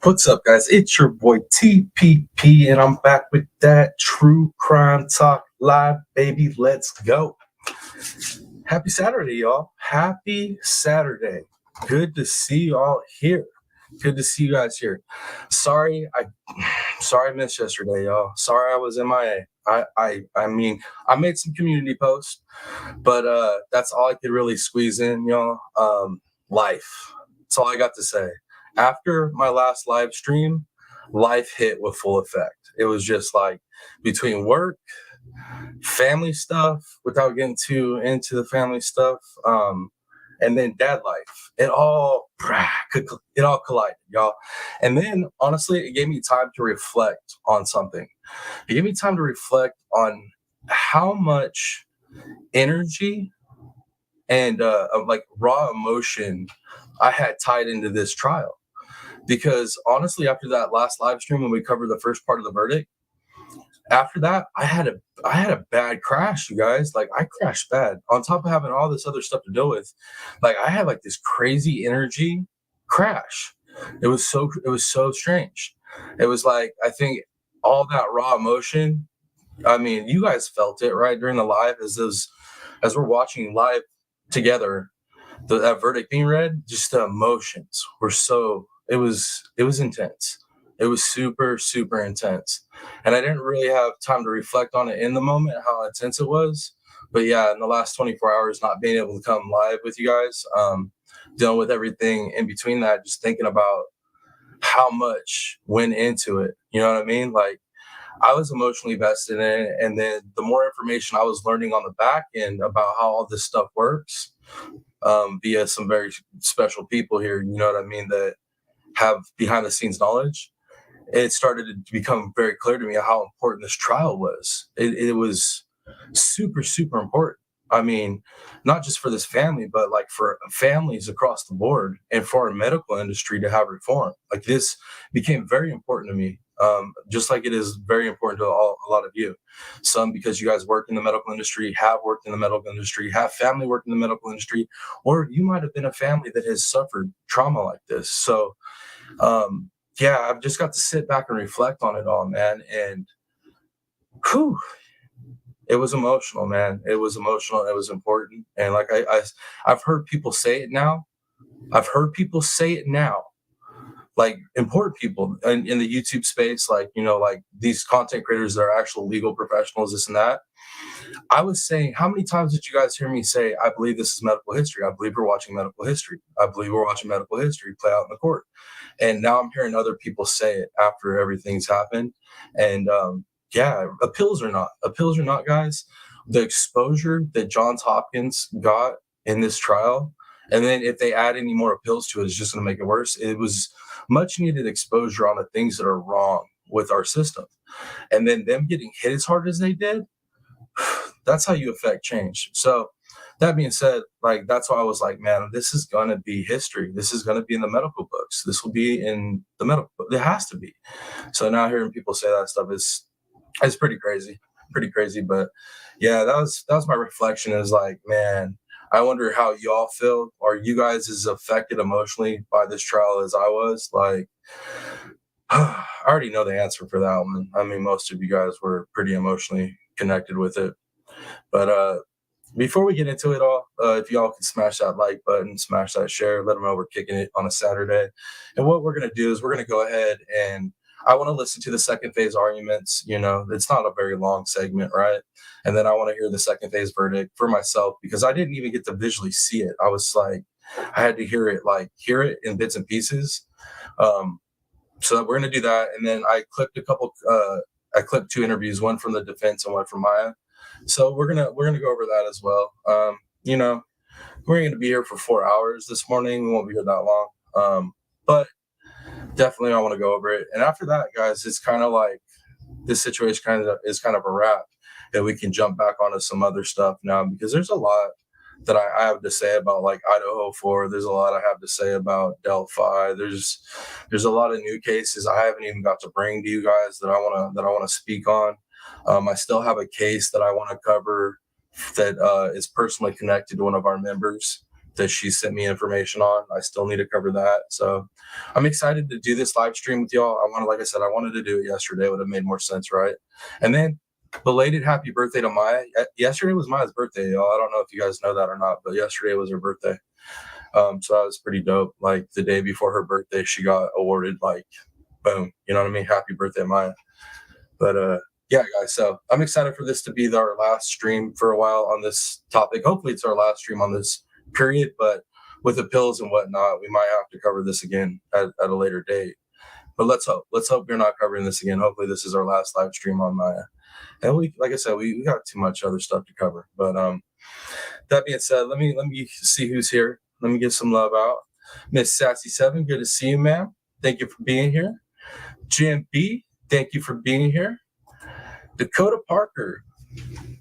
What's up, guys? It's your boy TPP, and I'm back with that True Crime Talk live, baby. Let's go. Happy Saturday, y'all. Happy Saturday. Good to see y'all here. Good to see you guys here. Sorry, I missed yesterday, y'all. Sorry I was MIA. I mean, I made some community posts, but that's all I could really squeeze in, y'all. Life. That's all I got to say. After my last live stream, life hit with full effect. It was just like between work, family stuff, without getting too into the family stuff, and then dad life. It all collided, y'all. And then honestly, it gave me time to reflect on something. It gave me time to reflect on how much energy and of like raw emotion I had tied into this trial. Because honestly, after that last live stream when we covered the first part of the verdict, after that I had a bad crash, you guys. Like I crashed bad. On top of having all this other stuff to deal with, like I had like this crazy energy crash. It was so strange. It was like I think all that raw emotion. I mean, you guys felt it right during the live as we're watching live together, that verdict being read, just the emotions were so it was intense. It was super intense. And I didn't really have time to reflect on it in the moment, how intense it was. But yeah, in the last 24 hours, not being able to come live with you guys, dealing with everything in between that, just thinking about how much went into it. You know what I mean? Like I was emotionally vested in it. And then the more information I was learning on the back end about how all this stuff works, via some very special people here, you know what I mean, that have behind the scenes knowledge, it started to become very clear to me how important this trial was. It was super important. I mean, not just for this family, but like for families across the board and for our medical industry to have reform. Like this became very important to me, just like it is very important to a lot of you. Some because you guys work in the medical industry, have worked in the medical industry, have family work in the medical industry, or you might have been a family that has suffered trauma like this. So, yeah, I've just got to sit back and reflect on it all, man. And whew, it was emotional, man. It was emotional. It was important. And like I've heard people say it now. I've heard people say it now, like important people in the YouTube space, like, you know, like these content creators that are actual legal professionals, this and that. I was saying, how many times did you guys hear me say, I believe this is medical history. I believe we're watching medical history. I believe we're watching medical history play out in the court. And now I'm hearing other people say it after everything's happened. And yeah, appeals or not, guys. The exposure that Johns Hopkins got in this trial, and then if they add any more appeals to it, it's just going to make it worse. It was much needed exposure on the things that are wrong with our system. And then them getting hit as hard as they did, that's how you affect change. So that being said, like that's why I was like, man, this is gonna be history. This is gonna be in the medical books. This will be in the medical book. It has to be. So now hearing people say that stuff is pretty crazy. Pretty crazy. But yeah, that was my reflection, is like, man, I wonder how y'all feel. Are you guys as affected emotionally by this trial as I was? Like I already know the answer for that one. I mean, most of you guys were pretty emotionally connected with it. But before we get into it all, if y'all can smash that like button, smash that share, let them know we're kicking it on a Saturday. And what we're going to do is we're going to go ahead and I want to listen to the second phase arguments. You know, it's not a very long segment, right? And then I want to hear the second phase verdict for myself, because I didn't even get to visually see it. I was like, I had to hear it in bits and pieces. So we're going to do that. And then I clipped two interviews, one from the defense and one from Maya. So we're gonna go over that as well. You know, we're gonna be here for 4 hours this morning. We won't be here that long. But definitely I want to go over it. And after that, guys, it's kind of like this situation is kind of a wrap. And we can jump back onto some other stuff now, because there's a lot that I have to say about like Idaho 4. There's a lot I have to say about Delphi. There's a lot of new cases I haven't even got to bring to you guys that I wanna speak on. I still have a case that I want to cover that is personally connected to one of our members that she sent me information on. I still need to cover that. So I'm excited to do this live stream with y'all. Like I said, I wanted to do it yesterday. It would have made more sense, right? And then belated happy birthday to Maya. Yesterday was Maya's birthday, y'all. I don't know if you guys know that or not, but yesterday was her birthday. So that was pretty dope. Like the day before her birthday, she got awarded, like, boom, you know what I mean? Happy birthday, Maya. But yeah, guys, so I'm excited for this to be our last stream for a while on this topic. Hopefully it's our last stream on this period, but with the pills and whatnot, we might have to cover this again at a later date. But let's hope we're not covering this again. Hopefully this is our last live stream on Maya. And like I said, we got too much other stuff to cover. But that being said, let me see who's here. Let me give some love out. Miss Sassy7, good to see you, ma'am. Thank you for being here. Jim B, thank you for being here. Dakota Parker,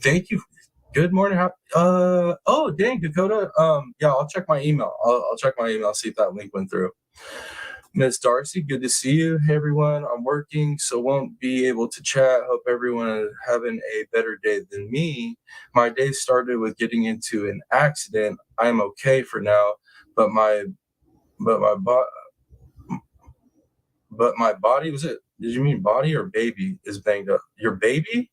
thank you. Good morning. Oh, dang, Dakota. Yeah, I'll check my email. I'll check my email, see if that link went through. Miss Darcy, good to see you. Hey, everyone. I'm working, so won't be able to chat. Hope everyone is having a better day than me. My day started with getting into an accident. I'm okay for now, but my body, was it? Did you mean body or baby is banged up? Your baby?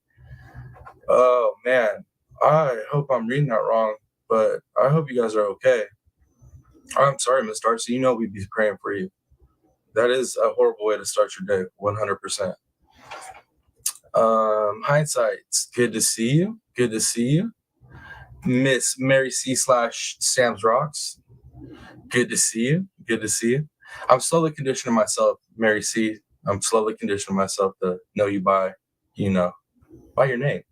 Oh man, I hope I'm reading that wrong, but I hope you guys are okay. I'm sorry, Miss Darcy. You know we'd be praying for you. That is a horrible way to start your day, 100%. Hindsight, good to see you. Good to see you. Miss Mary C / Sam's Rocks, good to see you. Good to see you. I'm slowly conditioning myself, Mary C. I'm slowly conditioning myself to know you by your name.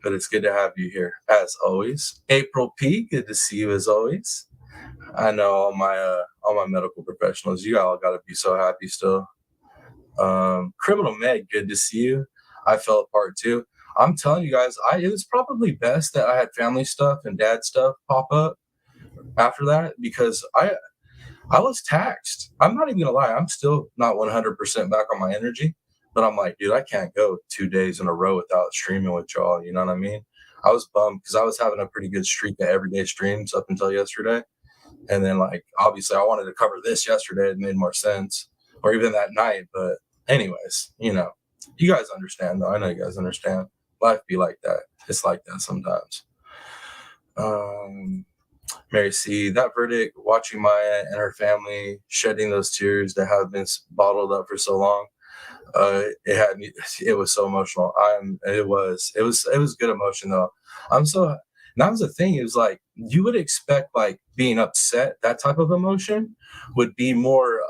But it's good to have you here, as always. April P, good to see you as always. I know all my medical professionals, you all got to be so happy still. Criminal Meg, good to see you. I fell apart too. I'm telling you guys, it was probably best that I had family stuff and dad stuff pop up after that, because I was taxed. I'm not even gonna lie, I'm still not 100% back on my energy, but I'm like, dude, I can't go 2 days in a row without streaming with y'all. You know what I mean? I was bummed because I was having a pretty good streak of everyday streams up until yesterday. And then, like, obviously I wanted to cover this yesterday. It made more sense, or even that night. But anyways, you guys understand, though. I know you guys understand. Life be like that. It's like that sometimes. Mary C, that verdict, watching Maya and her family shedding those tears that have been bottled up for so long, it had me. It was so emotional. It was good emotion though. And that was the thing. It was like, you would expect, like, being upset, that type of emotion would be more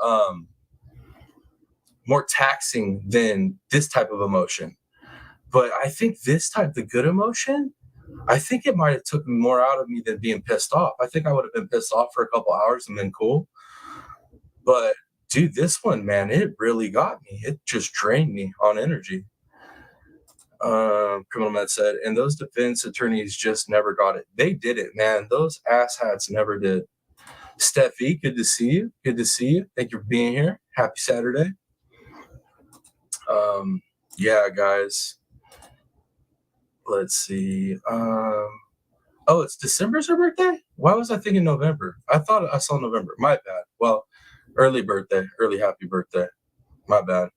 taxing than this type of emotion. But I think this type, the good emotion, I think it might have took more out of me than being pissed off. I think I would have been pissed off for a couple hours and been cool. But dude, this one, man, it really got me. It just drained me on energy. Criminal Med said, and those defense attorneys just never got it. They did it, man. Those asshats never did. Steffi, good to see you. Good to see you. Thank you for being here. Happy Saturday. Yeah, guys. Let's see. Oh, it's December's her birthday? Why was I thinking November? I thought I saw November. My bad. Well, early happy birthday. My bad.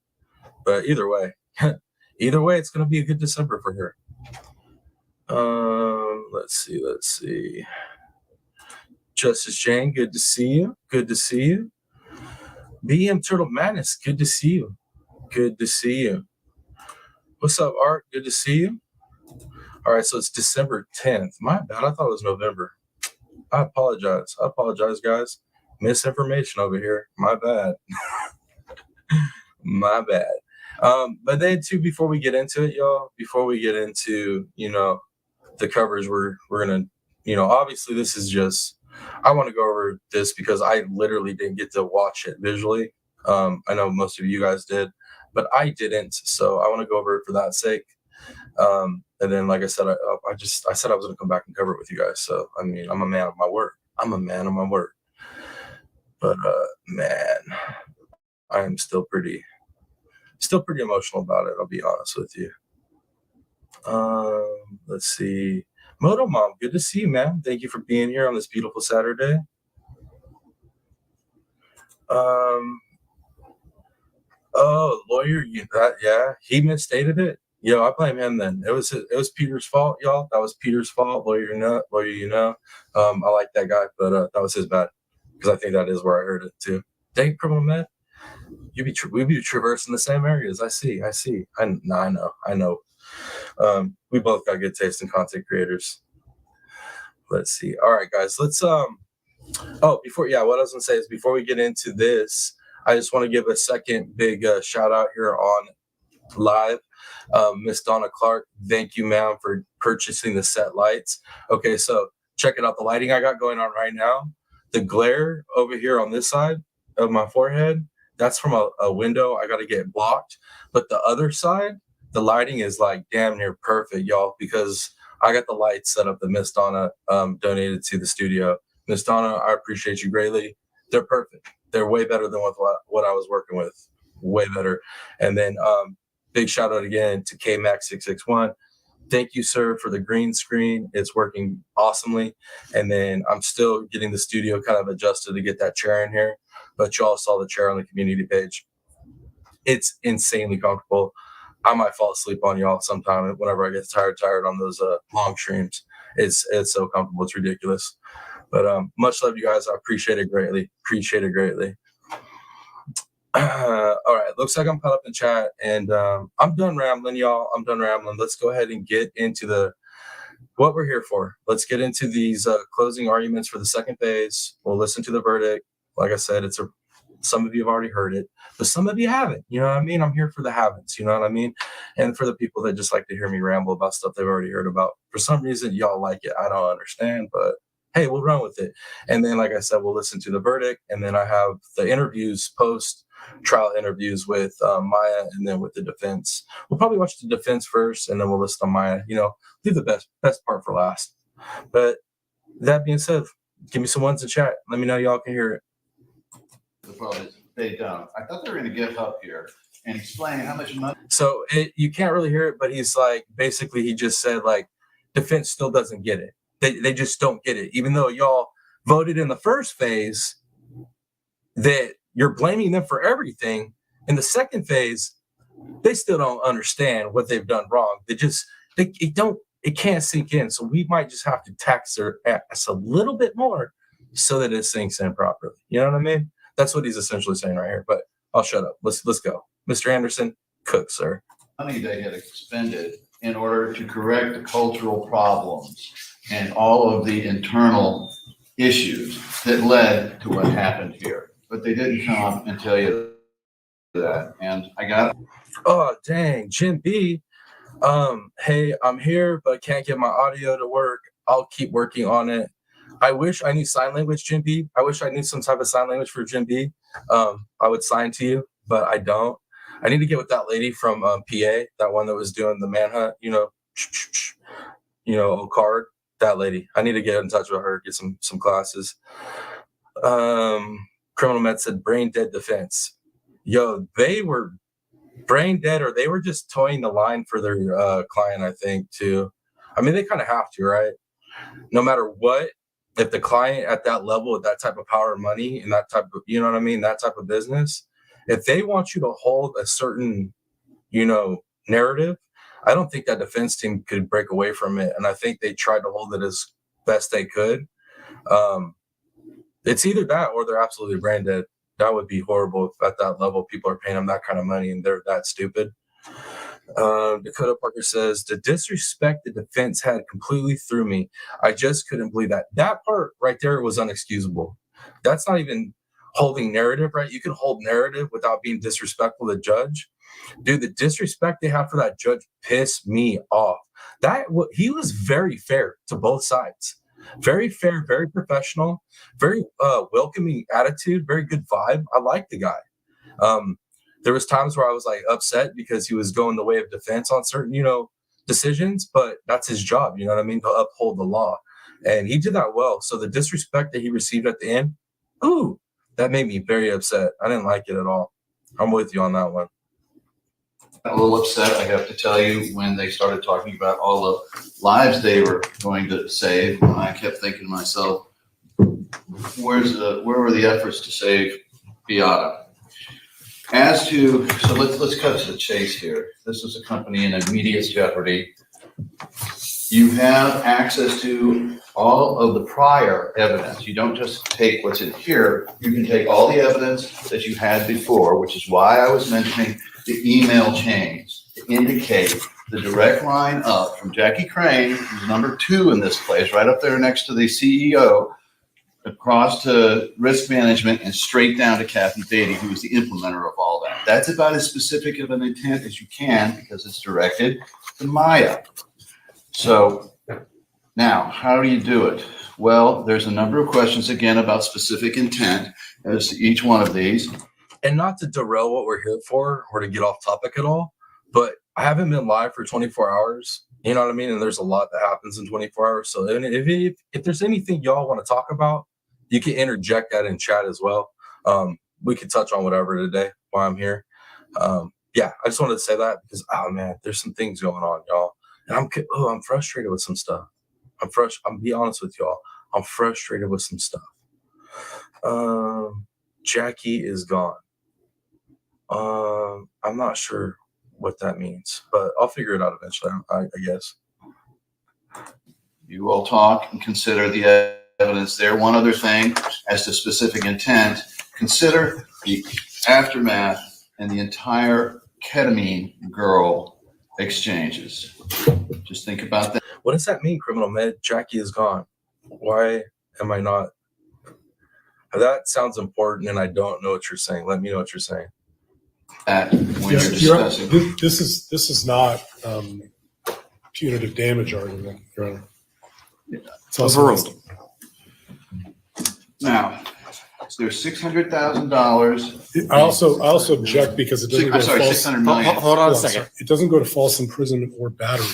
But either way, it's going to be a good December for her. Let's see. Justice Jane, good to see you. Good to see you. BM Turtle Madness, good to see you. Good to see you. What's up, Art? Good to see you. All right, so it's December 10th. My bad. I thought it was November. I apologize. Guys. Misinformation over here. My bad. My bad. But then too, before we get into it, y'all, the covers, we're gonna, obviously this is just, I want to go over this because I literally didn't get to watch it visually. I know most of you guys did, but I didn't. So I want to go over it for that sake. And then, like I said, I said I was going to come back and cover it with you guys. So, I mean, I'm a man of my word. But, man, I am still pretty emotional about it. I'll be honest with you. Let's see. Moto Mom, good to see you, man. Thank you for being here on this beautiful Saturday. Oh, lawyer, yeah, he misstated it. Yo, I blame him then. It was Peter's fault, y'all. That was Peter's fault. Lawyer. I like that guy, but that was his bad because I think that is where I heard it too. Dang, criminal man, we be traversing the same areas. I see. I know. We both got good taste in content creators. Let's see. All right, guys. Let's what I was gonna say is before we get into this, I just want to give a second big shout out here on live. Miss Donna Clark, thank you, ma'am, for purchasing the set lights. Okay, so check it out. The lighting I got going on right now, the glare over here on this side of my forehead, that's from a window I got to get blocked. But the other side, the lighting is like damn near perfect, y'all, because I got the lights set up that Miss Donna donated to the studio. Miss Donna, I appreciate you greatly. They're perfect. They're way better than what I was working with. Way better. And then big shout out again to KMax661. Thank you, sir, for the green screen. It's working awesomely. And then I'm still getting the studio kind of adjusted to get that chair in here. But y'all saw the chair on the community page. It's insanely comfortable. I might fall asleep on y'all sometime whenever I get tired on those long streams. It's so comfortable. It's ridiculous. But much love, you guys. I appreciate it greatly. All right, looks like I'm caught up in chat, and I'm done rambling, y'all. Let's go ahead and get into what we're here for. Let's get into these closing arguments for the second phase. We'll listen to the verdict. Like I said, some of you have already heard it, but some of you haven't. You know what I mean? I'm here for the haven'ts. You know what I mean? And for the people that just like to hear me ramble about stuff they've already heard about. For some reason, y'all like it. I don't understand, but hey, we'll run with it. And then, like I said, we'll listen to the verdict, and then I have the interviews trial interviews with Maya, and then with the defense. We'll probably watch the defense first, and then we'll listen to Maya. Leave the best part for last. But that being said, give me some ones in chat. Let me know y'all can hear it. They don't. I thought they were going to get up here and explain how much money. So you can't really hear it, but he's like, basically, he just said like, defense still doesn't get it. They just don't get it, even though y'all voted in the first phase that you're blaming them for everything. In the second phase, they still don't understand what they've done wrong. It can't sink in. So we might just have to tax their ass a little bit more so that it sinks in properly. You know what I mean? That's what he's essentially saying right here. But I'll shut up. Let's go. Mr. Anderson, cook, sir. Money they had expended in order to correct the cultural problems and all of the internal issues that led to what happened here. But they didn't come up and tell you that. And I got. Oh, dang. Jim B. Hey, I'm here, but can't get my audio to work. I'll keep working on it. I wish I knew sign language, Jim B. I wish I knew some type of sign language for Jim B. I would sign to you, but I don't. I need to get with that lady from PA, that one that was doing the manhunt, card. That lady. I need to get in touch with her, get some classes. Criminal Med said brain dead defense. Yo, they were brain dead, or they were just towing the line for their client, I think, too. I mean, they kind of have to, right? No matter what, if the client at that level with that type of power and money and that type of, you know what I mean, that type of business, if they want you to hold a certain, narrative, I don't think that defense team could break away from it. And I think they tried to hold it as best they could. It's either that or they're absolutely brain dead. That would be horrible if at that level people are paying them that kind of money and they're that stupid. Dakota Parker says, the disrespect the defense had completely threw me. I just couldn't believe that. That part right there was unexcusable. That's not even holding narrative, right? You can hold narrative without being disrespectful to the judge. Dude, the disrespect they have for that judge pissed me off. He was very fair to both sides. Very fair, very professional, very welcoming attitude, very good vibe. I like the guy. There was times where I was like upset because he was going the way of defense on certain, decisions, but that's his job, you know what I mean, to uphold the law. And he did that well. So the disrespect that he received at the end, that made me very upset. I didn't like it at all. I'm with you on that one. a little upset, I have to tell you, when they started talking about all the lives they were going to save. And I kept thinking to myself, where were the efforts to save Beata? So let's cut to the chase here. This is a company in immediate jeopardy. You have access to all of the prior evidence. You don't just take what's in here. You can take all the evidence that you had before, which is why I was mentioning the email chains to indicate the direct line up from Jackie Crane, who's number 2 in this place, right up there next to the CEO, across to risk management and straight down to Kathy Beatty, who is the implementer of all that. That's about as specific of an intent as you can because it's directed to Maya. So now, how do you do it? Well, there's a number of questions again about specific intent as to each one of these. And not to derail what we're here for or to get off topic at all, but I haven't been live for 24 hours. You know what I mean? And there's a lot that happens in 24 hours. So if there's anything y'all want to talk about, you can interject that in chat as well. We can touch on whatever today while I'm here. Yeah, I just wanted to say that because, oh man, there's some things going on, y'all. And I'm frustrated with some stuff. I'm be honest with y'all. I'm frustrated with some stuff. Jackie is gone. I'm not sure what that means, but I'll figure it out eventually, I guess. You all talk and consider the evidence there. One other thing as to specific intent, consider the aftermath and the entire ketamine girl exchanges. Just think about that. What does that mean, criminal med? Jackie is gone. Why am I not? That sounds important, and I don't know what you're saying. Let me know what you're saying. When you're discussing. This is not punitive damage argument, Your Honor. It's also now, there's $600,000. I also object because it doesn't go to false. 600 million. Hold on a second. Sorry. It doesn't go to false imprisonment or battery.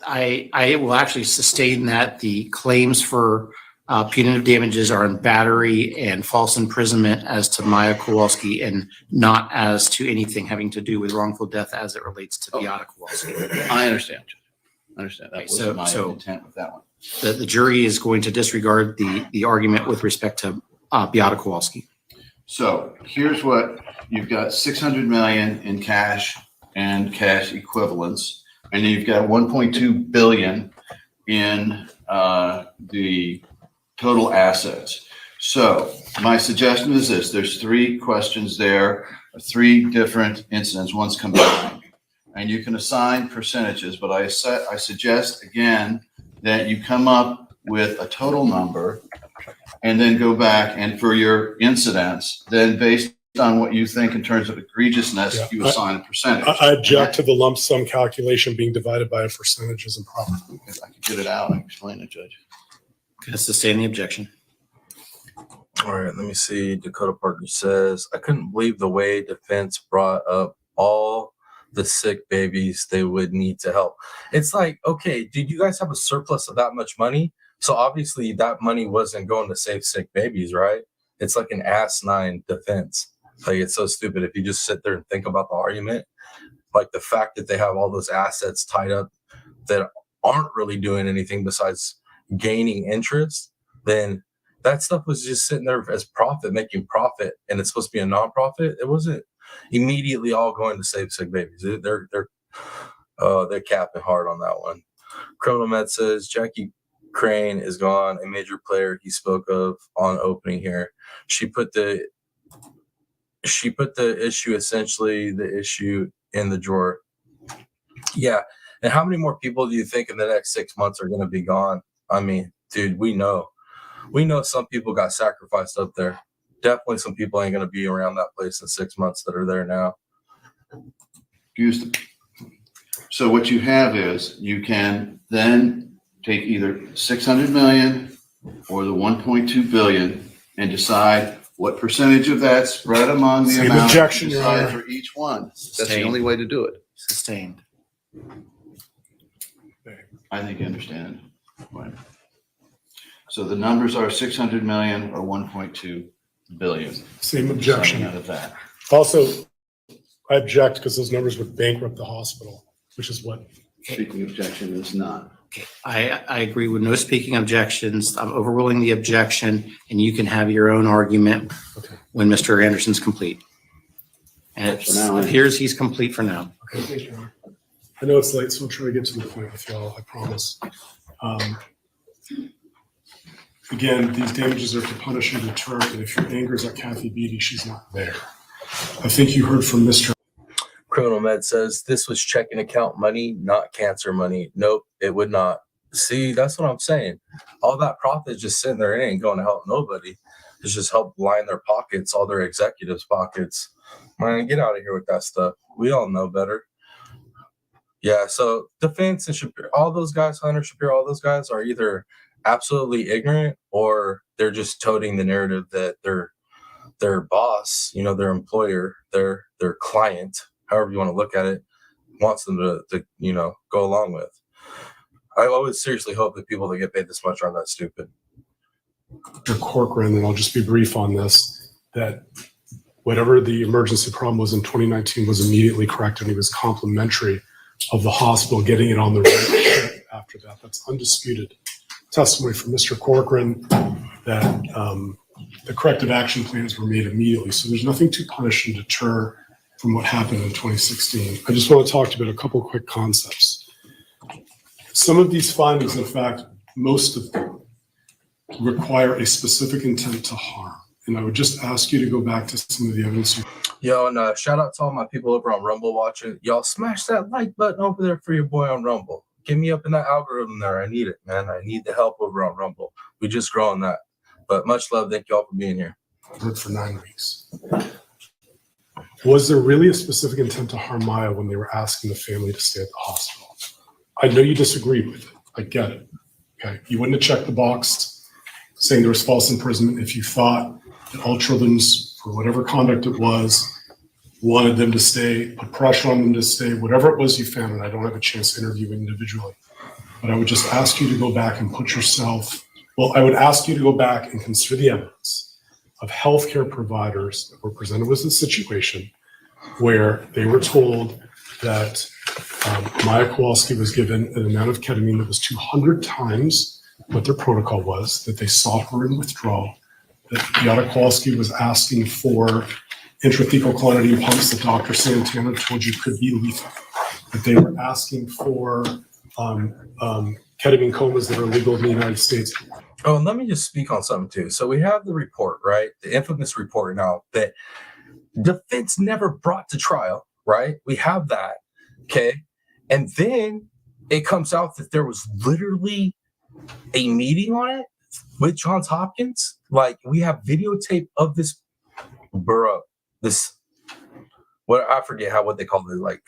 I will actually sustain that the claims for punitive damages are in battery and false imprisonment as to Maya Kowalski and not as to anything having to do with wrongful death as it relates to Beata Kowalski. I understand. That Okay, was my so intent with that one. The jury is going to disregard the argument with respect to Beata Kowalski. So here's what you've got: 600 million in cash and cash equivalents, and then you've got 1.2 billion in the total assets. So my suggestion is this: there's 3 questions there, 3 different incidents. One's combined, and you can assign percentages. But I suggest again that you come up with a total number, and then go back and for your incidents, then based on what you think in terms of egregiousness, you assign a percentage. I object to the lump sum calculation being divided by percentages and property. If I could get it out and explain it, Judge. Can sustain the objection. All right, let me see. Dakota Parker says, I couldn't believe the way defense brought up all the sick babies they would need to help. It's like, okay, did you guys have a surplus of that much money? So obviously that money wasn't going to save sick babies, right? It's like an asinine defense. Like, it's so stupid if you just sit there and think about the argument. Like the fact that they have all those assets tied up that aren't really doing anything besides gaining interest, then that stuff was just sitting there as profit, making profit, and it's supposed to be a nonprofit. It wasn't immediately all going to save sick babies. They're capping hard on that one. Criminal Med says Jackie Crane is gone, a major player he spoke of on opening here. She put the issue, essentially the issue, in the drawer. Yeah. And how many more people do you think in the next 6 months are going to be gone? I mean, dude, we know some people got sacrificed up there. Definitely some people ain't going to be around that place in 6 months that are there now. So what you have is you can then take either 600 million or the 1.2 billion and decide what percentage of that spread among the amount objection, Your decide Honor. for each one. That's the Sustained. only way to do it. Sustained. I think you understand. Right. So the numbers are 600 million or 1.2 billion. Same Coming objection. out of that. Also, I object because those numbers would bankrupt the hospital, which is what. Speaking objection is not. I agree with no speaking objections. I'm overruling the objection, and you can have your own argument Okay. when Mr. Anderson's complete. And it For now, appears he's complete for now. Okay, thank you, Your Honor. I know it's late, so we'll try to get to the point with y'all, I promise. Again, these damages are to punish and deter, and if your anger is at Kathy Beatty, she's not there. I think you heard from Mr. Criminal Med says this was checking account money, not cancer money. Nope, it would not. See, that's what I'm saying. All that profit is just sitting there. It ain't going to help nobody. It's just help line their pockets, all their executives' pockets. Man, get out of here with that stuff. We all know better. Yeah, so defense and Shapiro, all those guys, Hunter Shapiro, all those guys are either absolutely ignorant or they're just toting the narrative that their boss, their employer, their client, however you want to look at it, wants them to go along with. I always seriously hope that people that get paid this much aren't that stupid. Corcoran, and I'll just be brief on this, that whatever the emergency problem was in 2019 was immediately corrected. He was complimentary of the hospital getting it on the right track after that. That's undisputed testimony from Mr. Corcoran that the corrective action plans were made immediately. So there's nothing to punish and deter from what happened in 2016. I just want to talk to you about a couple of quick concepts. Some of these findings, in fact, most of them require a specific intent to harm. And I would just ask you to go back to some of the evidence. Yo, and shout out to all my people over on Rumble watching. Y'all smash that like button over there for your boy on Rumble. Get me up in that algorithm there. I need it, man. I need the help over on Rumble. We just growing that. But much love. Thank y'all for being here. Worked for 9 weeks. Was there really a specific intent to harm Maya when they were asking the family to stay at the hospital? I know you disagreed with it. I get it. Okay. You wouldn't have checked the box saying there was false imprisonment if you thought that all children's, for whatever conduct it was, wanted them to stay, put pressure on them to stay, whatever it was you found, and I don't have a chance to interview individually. But I would just ask you to go back and put yourself, I would ask you to go back and consider the evidence of healthcare providers that were presented with a situation where they were told that Maya Kowalski was given an amount of ketamine that was 200 times what their protocol was, that they sought her in withdrawal, that Yada Kowalski was asking for intrathecal clonidine pumps that Dr. Santana told you could be lethal, that they were asking for ketamine comas that are illegal in the United States. Oh, and let me just speak on something too. So we have the report, right? The infamous report now that defense never brought to trial, right? We have that, okay? And then it comes out that there was literally a meeting on it with Johns Hopkins. Like, we have videotape of this, I forget what they call it, like,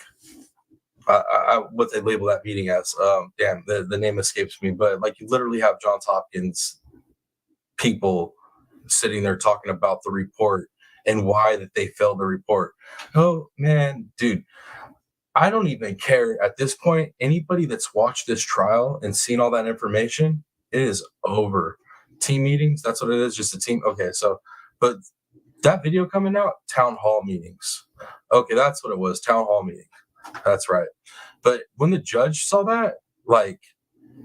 what they label that meeting as. The name escapes me, but like, you literally have Johns Hopkins people sitting there talking about the report and why that they failed the report. Oh man, dude, I don't even care at this point. Anybody that's watched this trial and seen all that information, it is over. Team meetings, that's what it is, just a team. Okay, so, but that video coming out, town hall meetings. Okay, that's what it was, town hall meeting. That's right. But when the judge saw that, like,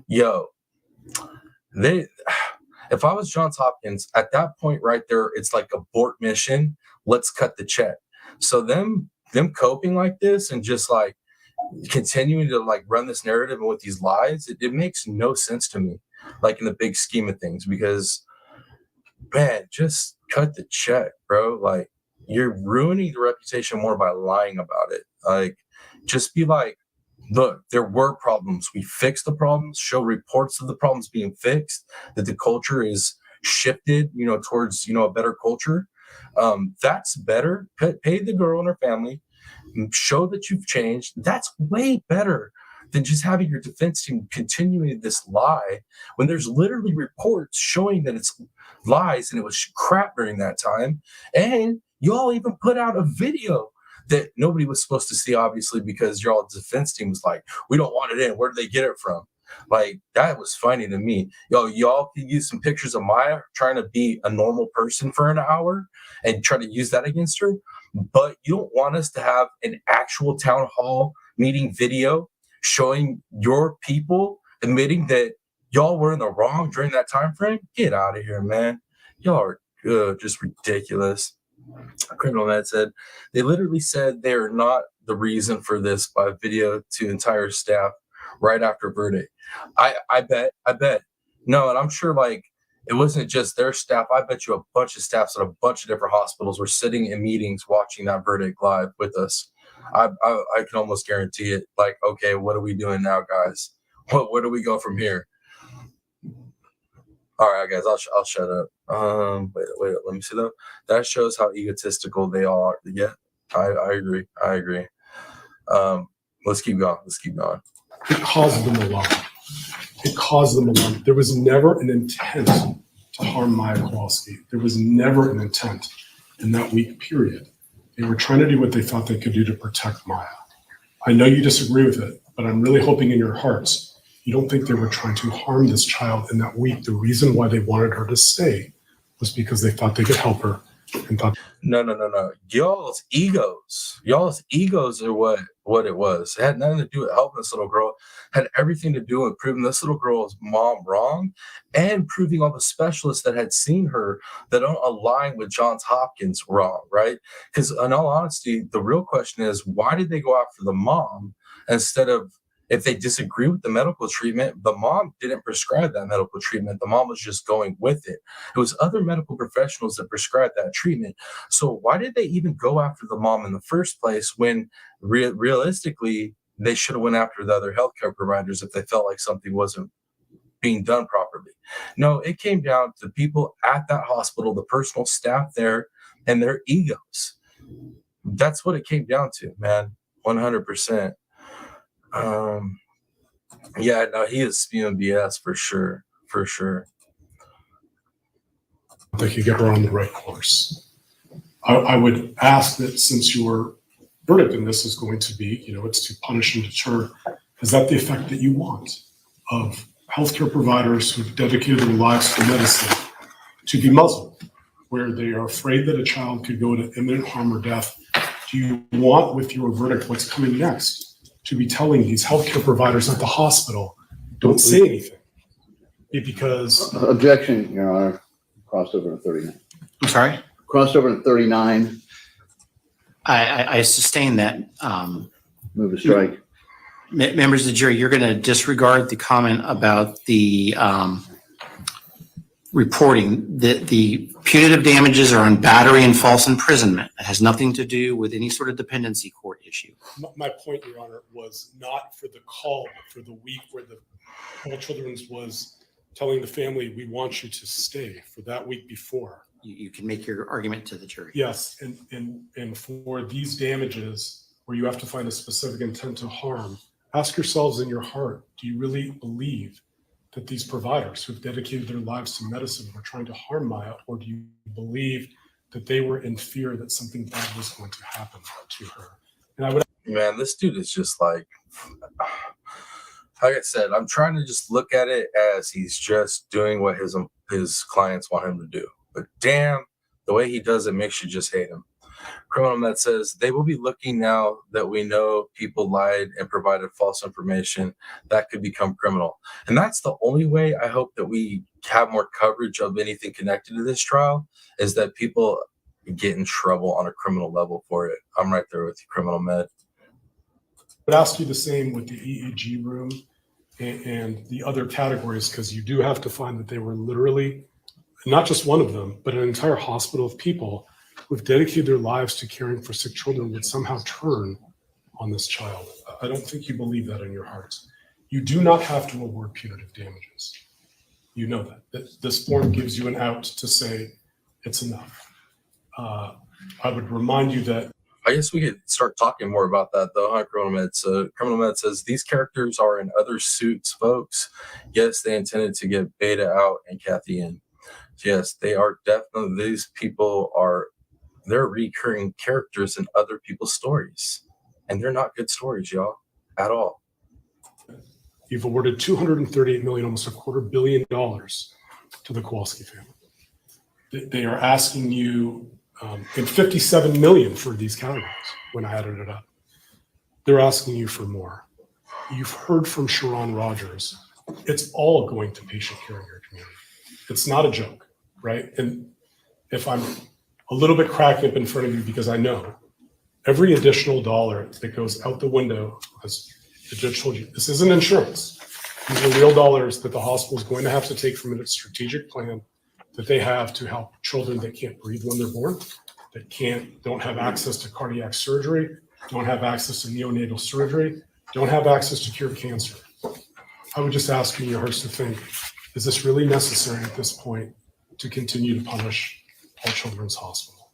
yo, if I was Johns Hopkins at that point right there, it's like abort mission. Let's cut the check. So them coping like this and just like continuing to like run this narrative and with these lies, it makes no sense to me, like in the big scheme of things, because man, just cut the check, bro. Like, you're ruining the reputation more by lying about it. Like, just be like, look, there were problems. We fixed the problems, show reports of the problems being fixed, that the culture is shifted, towards, a better culture. That's better. Pay the girl and her family, show that you've changed. That's way better than just having your defense team continuing this lie when there's literally reports showing that it's lies and it was crap during that time. And you all even put out a video that nobody was supposed to see, obviously, because your all defense team was like, we don't want it in. Where did they get it from? Like, that was funny to me. Yo, y'all can use some pictures of Maya trying to be a normal person for an hour and try to use that against her. But you don't want us to have an actual town hall meeting video showing your people admitting that y'all were in the wrong during that time frame? Get out of here, man. Y'all are just ridiculous. Criminal Med said they literally said they are not the reason for this by video to entire staff right after verdict. I bet. No, and I'm sure like it wasn't just their staff. I bet you a bunch of staffs at a bunch of different hospitals were sitting in meetings watching that verdict live with us. I can almost guarantee it. Like, okay, what are we doing now, guys? Where do we go from here? All right, guys, I'll shut up. Wait, let me see though. That shows how egotistical they all are. Yeah, I agree. Let's keep going. It caused them alarm. There was never an intent to harm Maya Kowalski. There was never an intent in that week period. They were trying to do what they thought they could do to protect Maya. I know you disagree with it, but I'm really hoping in your hearts you don't think they were trying to harm this child in that week. The reason why they wanted her to stay was because they thought they could help her and thought. No. Y'all's egos are what it was. It had nothing to do with helping this little girl. It had everything to do with proving this little girl's mom wrong and proving all the specialists that had seen her that don't align with Johns Hopkins wrong, right? Because in all honesty, the real question is, why did they go after the mom instead of, if they disagree with the medical treatment, the mom didn't prescribe that medical treatment. The mom was just going with it. It was other medical professionals that prescribed that treatment. So why did they even go after the mom in the first place when realistically they should have went after the other healthcare providers if they felt like something wasn't being done properly? No, it came down to people at that hospital, the personal staff there, and their egos. That's what it came down to, man. 100%. Yeah, no, he is spewing BS for sure. They could get her on the right course. I would ask that since your verdict in this is going to be, it's to punish and deter, is that the effect that you want of healthcare providers who've dedicated their lives to medicine to be muzzled, where they are afraid that a child could go to imminent harm or death? Do you want with your verdict what's coming next to be telling these healthcare providers at the hospital, don't say anything? Because Objection, Your Honor. Crossed over to 39. I'm sorry? Crossed over to 39. I sustain that. Move to strike. Members of the jury, you're going to disregard the comment about the reporting. The punitive damages are on battery and false imprisonment. It has nothing to do with any sort of dependency court issue. my point, Your Honor, was not for the call, but for the week where the All Children's was telling the family, we want you to stay, for that week before. You can make your argument to the jury. Yes, and for these damages where you have to find a specific intent to harm, ask yourselves in your heart, do you really believe that these providers who've dedicated their lives to medicine were trying to harm Maya, or do you believe that they were in fear that something bad was going to happen to her? And I would. Man, this dude is just like I said, I'm trying to just look at it as he's just doing what his clients want him to do. But damn, the way he does it makes you just hate him. Criminal Med says they will be looking now that we know people lied and provided false information that could become criminal. And that's the only way I hope that we have more coverage of anything connected to this trial, is that people get in trouble on a criminal level for it. I'm right there with you, Criminal Med. I would ask you the same with the EEG room and the other categories, because you do have to find that they were literally, not just one of them, but an entire hospital of people who've dedicated their lives to caring for sick children would somehow turn on this child. I don't think you believe that in your hearts. You do not have to award punitive damages. You know that. This form gives you an out to say it's enough. I would remind you that. I guess we could start talking more about that, though, huh, Criminal Med? So Criminal Med says these characters are in other suits, folks. Yes, they intended to get Beta out and Kathy in. Yes, they are definitely, these people are, they're recurring characters in other people's stories. And they're not good stories, y'all, at all. You've awarded $238 million, almost $250 million to the Kowalski family. They are asking you, and $57 million for these categories when I added it up. They're asking you for more. You've heard from Sharon Rogers. It's all going to patient care in your community. It's not a joke, right? And if I'm a little bit cracked up in front of you, because I know every additional dollar that goes out the window, as the judge told you, this isn't insurance. These are real dollars that the hospital is going to have to take from its strategic plan that they have to help children that can't breathe when they're born, that don't have access to cardiac surgery, don't have access to neonatal surgery, don't have access to cure cancer. I would just ask you in your hearts to think, is this really necessary at this point to continue to punish All Children's Hospital?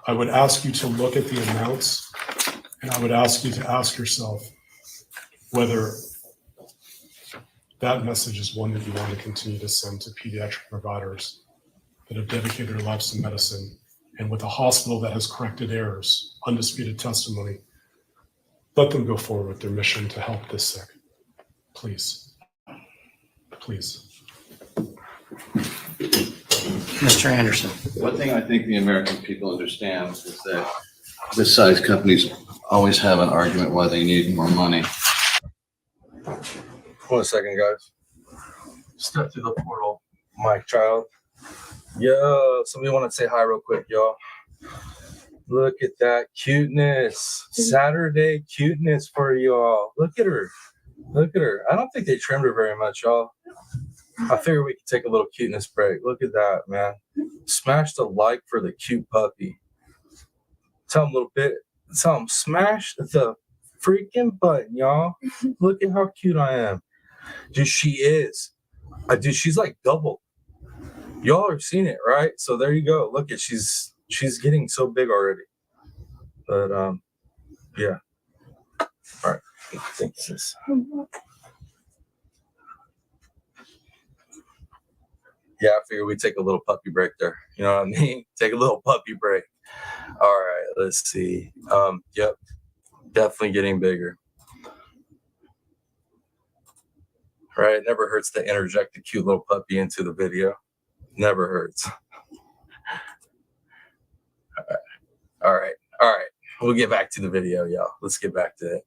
I would ask you to look at the amounts, and I would ask you to ask yourself whether that message is one that you want to continue to send to pediatric providers that have dedicated their lives to medicine, and with a hospital that has corrected errors, undisputed testimony, let them go forward with their mission to help this sick. Please. Please. Mr. Anderson. One thing I think the American people understand is that this size companies always have an argument why they need more money. 1 second, guys. Step through the portal, Mike Child. Yo, somebody want to say hi real quick, y'all. Look at that cuteness. Saturday cuteness for y'all. Look at her. Look at her. I don't think they trimmed her very much, y'all. I figure we could take a little cuteness break. Look at that, man. Smash the like for the cute puppy. Tell them smash the freaking button, y'all. Look at how cute I am. Dude, she is. Dude, she's like double. Y'all have seen it, right? So there you go. Look at she's getting so big already. But yeah. All right. I think this is. Yeah, I figure we take a little puppy break there. You know what I mean? Take a little puppy break. All right, let's see. Yep. Definitely getting bigger. Right? It never hurts to interject a cute little puppy into the video. Never hurts. All right. We'll get back to the video, y'all. Let's get back to it.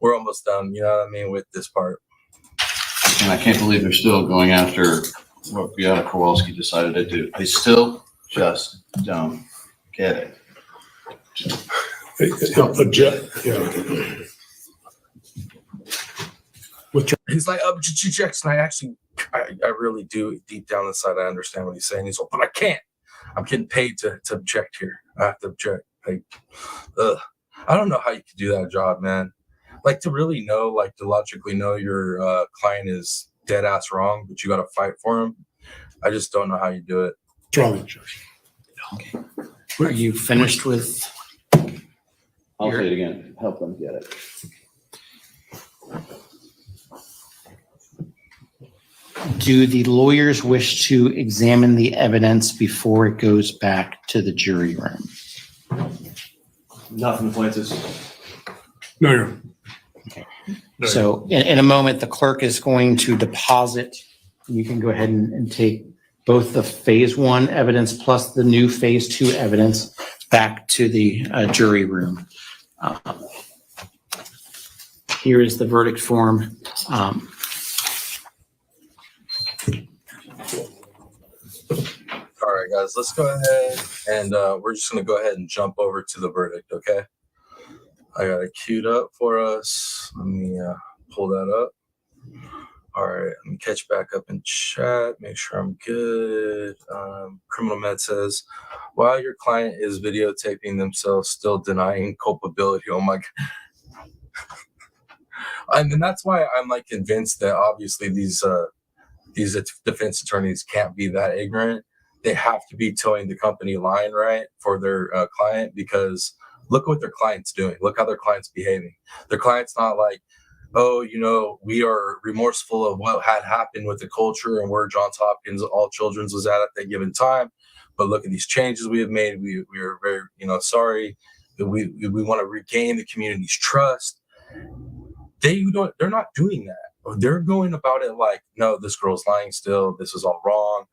We're almost done, you know what I mean, with this part. And I can't believe they're still going after what Beata Kowalski decided to do. I still just don't get it. He's like, Jackson, I really do deep down inside, I understand what he's saying. He's like, but I can't. I'm getting paid to object here. I have to object. Like, I don't know how you could do that job, man. Like to really know, like to logically know your client is dead ass wrong, but you got to fight for him. I just don't know how you do it. Okay. Are you finished with? I'll say it again. Help them get it. Do the lawyers wish to examine the evidence before it goes back to the jury room? Nothing points us. No, you're. Okay. So in a moment, the clerk is going to deposit. You can go ahead and take both the phase 1 evidence plus the new phase 2 evidence back to the jury room. Here is the verdict form. All right, guys, let's go ahead and we're just going to go ahead and jump over to the verdict, okay? I got it queued up for us. Let me pull that up. All right, let me catch back up in chat, make sure I'm good. Criminal Med says, while your client is videotaping themselves, still denying culpability. Oh my God. And that's why I'm like convinced that obviously these defense attorneys can't be that ignorant. They have to be towing the company line, right, for their client, because look what their client's doing. Look how their client's behaving. Their client's not like, oh, you know, we are remorseful of what had happened with the culture and where Johns Hopkins All Children's was at that given time. But look at these changes we have made. We are very, sorry. We want to regain the community's trust. they're not doing that. They're going about it like, no, this girl's lying still. This is all wrong.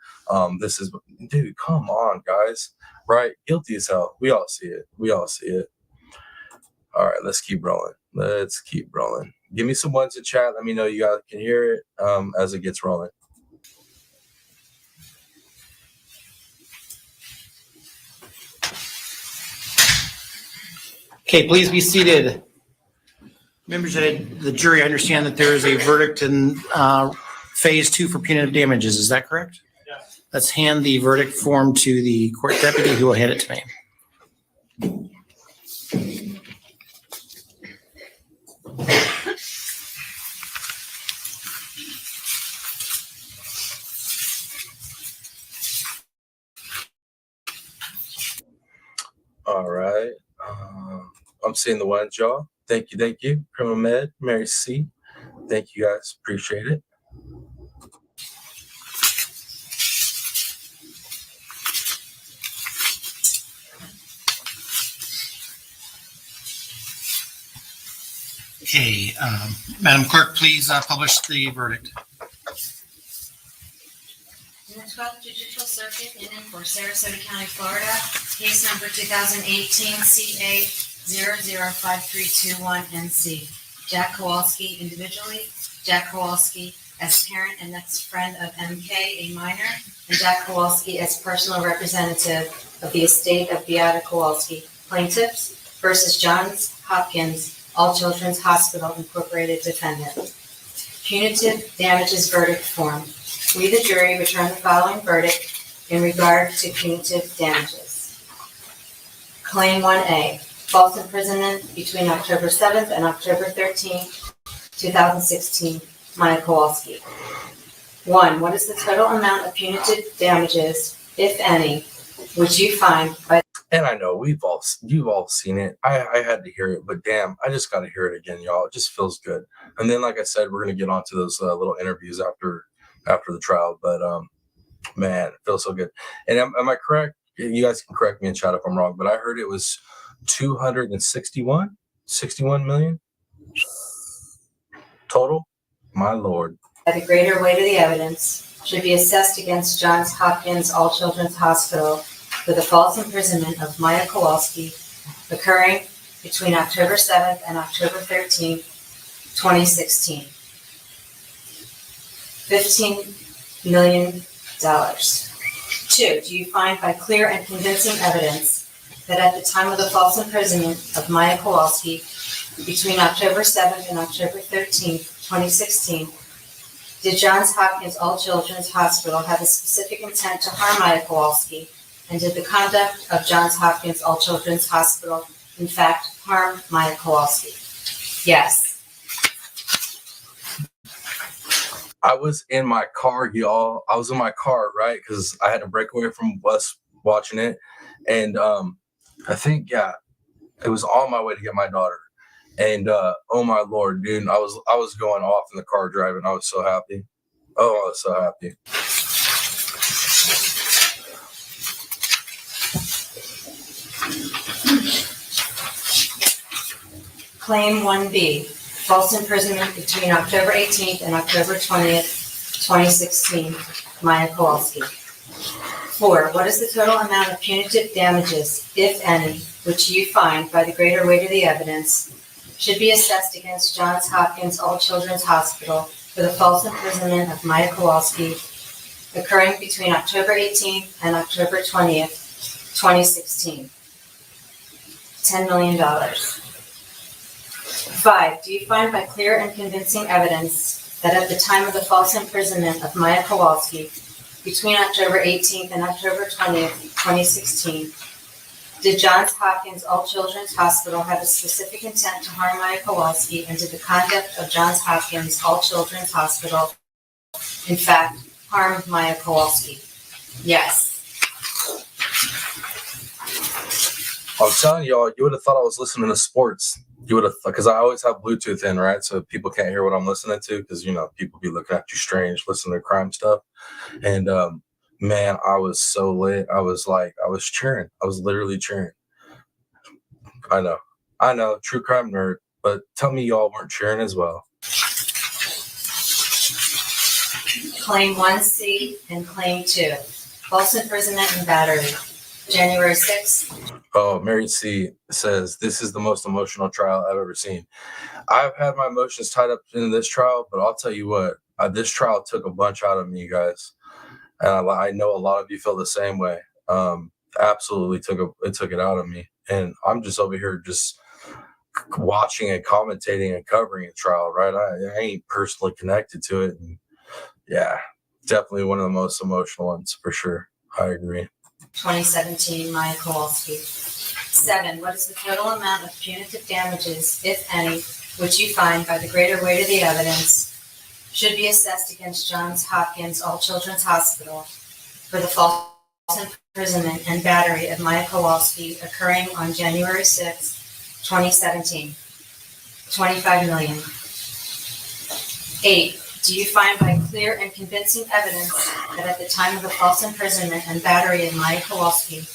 Dude, come on, guys. Right? Guilty as hell. We all see it. All right, let's keep rolling. Give me some ones in chat. Let me know you guys can hear it as it gets rolling. Okay, please be seated. Members of the jury, understand that there is a verdict in phase 2 for punitive damages. Is that correct? Yes. Let's hand the verdict form to the court deputy who will hand it to me. All right. I'm seeing the ones, y'all. Thank you. Criminal Med, Mary C. Thank you guys. Appreciate it. Okay, Madam Clerk, please publish the verdict. In the 12th Judicial Circuit in and for Sarasota County, Florida, case number 2018 CA 005321NC. Jack Kowalski individually, Jack Kowalski as parent and next friend of MK, a minor, and Jack Kowalski as personal representative of the estate of Beata Kowalski, plaintiffs versus Johns Hopkins All Children's Hospital Incorporated defendant. Punitive damages verdict form. We, the jury, return the following verdict in regard to punitive damages. Claim 1A, false imprisonment between October 7th and October 13th, 2016, Maya Kowalski. 1. What is the total amount of punitive damages, if any, would you find by... And I know you've all seen it. I had to hear it, but damn, I just got to hear it again, y'all. It just feels good. And then, like I said, we're going to get onto those little interviews after the trial, but man, it feels so good. And am I correct? You guys can correct me in chat if I'm wrong, but I heard it was 61 million total. My Lord. By the greater weight of the evidence should be assessed against Johns Hopkins All Children's Hospital for the false imprisonment of Maya Kowalski occurring between October 7th and October 13th, 2016. $15 million. 2. Do you find by clear and convincing evidence that at the time of the false imprisonment of Maya Kowalski between October 7th and October 13th, 2016, did Johns Hopkins All Children's Hospital have a specific intent to harm Maya Kowalski, and did the conduct of Johns Hopkins All Children's Hospital in fact harm Maya Kowalski? Yes. I was in my car, y'all. I was in my car, right? Because I had to break away from us watching it. And I think, yeah, it was on my way to get my daughter. And oh my Lord, dude, I was going off in the car driving. I was so happy. Oh, I was so happy. Claim 1B, false imprisonment between October 18th and October 20th, 2016, Maya Kowalski. 4. What is the total amount of punitive damages, if any, which you find by the greater weight of the evidence should be assessed against Johns Hopkins All Children's Hospital for the false imprisonment of Maya Kowalski occurring between October 18th and October 20th, 2016? $10 million. 5. Do you find by clear and convincing evidence that at the time of the false imprisonment of Maya Kowalski between October 18th and October 20th, 2016, did Johns Hopkins All Children's Hospital have a specific intent to harm Maya Kowalski, and did the conduct of Johns Hopkins All Children's Hospital in fact harm Maya Kowalski? Yes. I'm telling y'all, you would have thought I was listening to sports. You would have, because I always have Bluetooth in, right? So people can't hear what I'm listening to, because, you know, people be looking at you strange, listening to crime stuff. And man, I was so lit. I was cheering. I was literally cheering. I know. True crime nerd. but tell me y'all weren't cheering as well. Claim 1C and Claim 2, false imprisonment and battery, January 6th. Oh, Mary C says, this is the most emotional trial I've ever seen. I've had my emotions tied up in this trial, but I'll tell you what, this trial took a bunch out of me, guys. And I know a lot of you feel the same way. Absolutely took it out of me. And I'm just over here just watching and commentating and covering the trial, right? I ain't personally connected to it. And yeah, definitely one of the most emotional ones for sure. I agree. 2017, Maya Kowalski. 7, what is the total amount of punitive damages, if any, which you find by the greater weight of the evidence should be assessed against Johns Hopkins All Children's Hospital for the false imprisonment and battery of Maya Kowalski occurring on January 6, 2017? 25 million. 8, do you find by clear and convincing evidence that at the time of the false imprisonment and battery of Maya Kowalski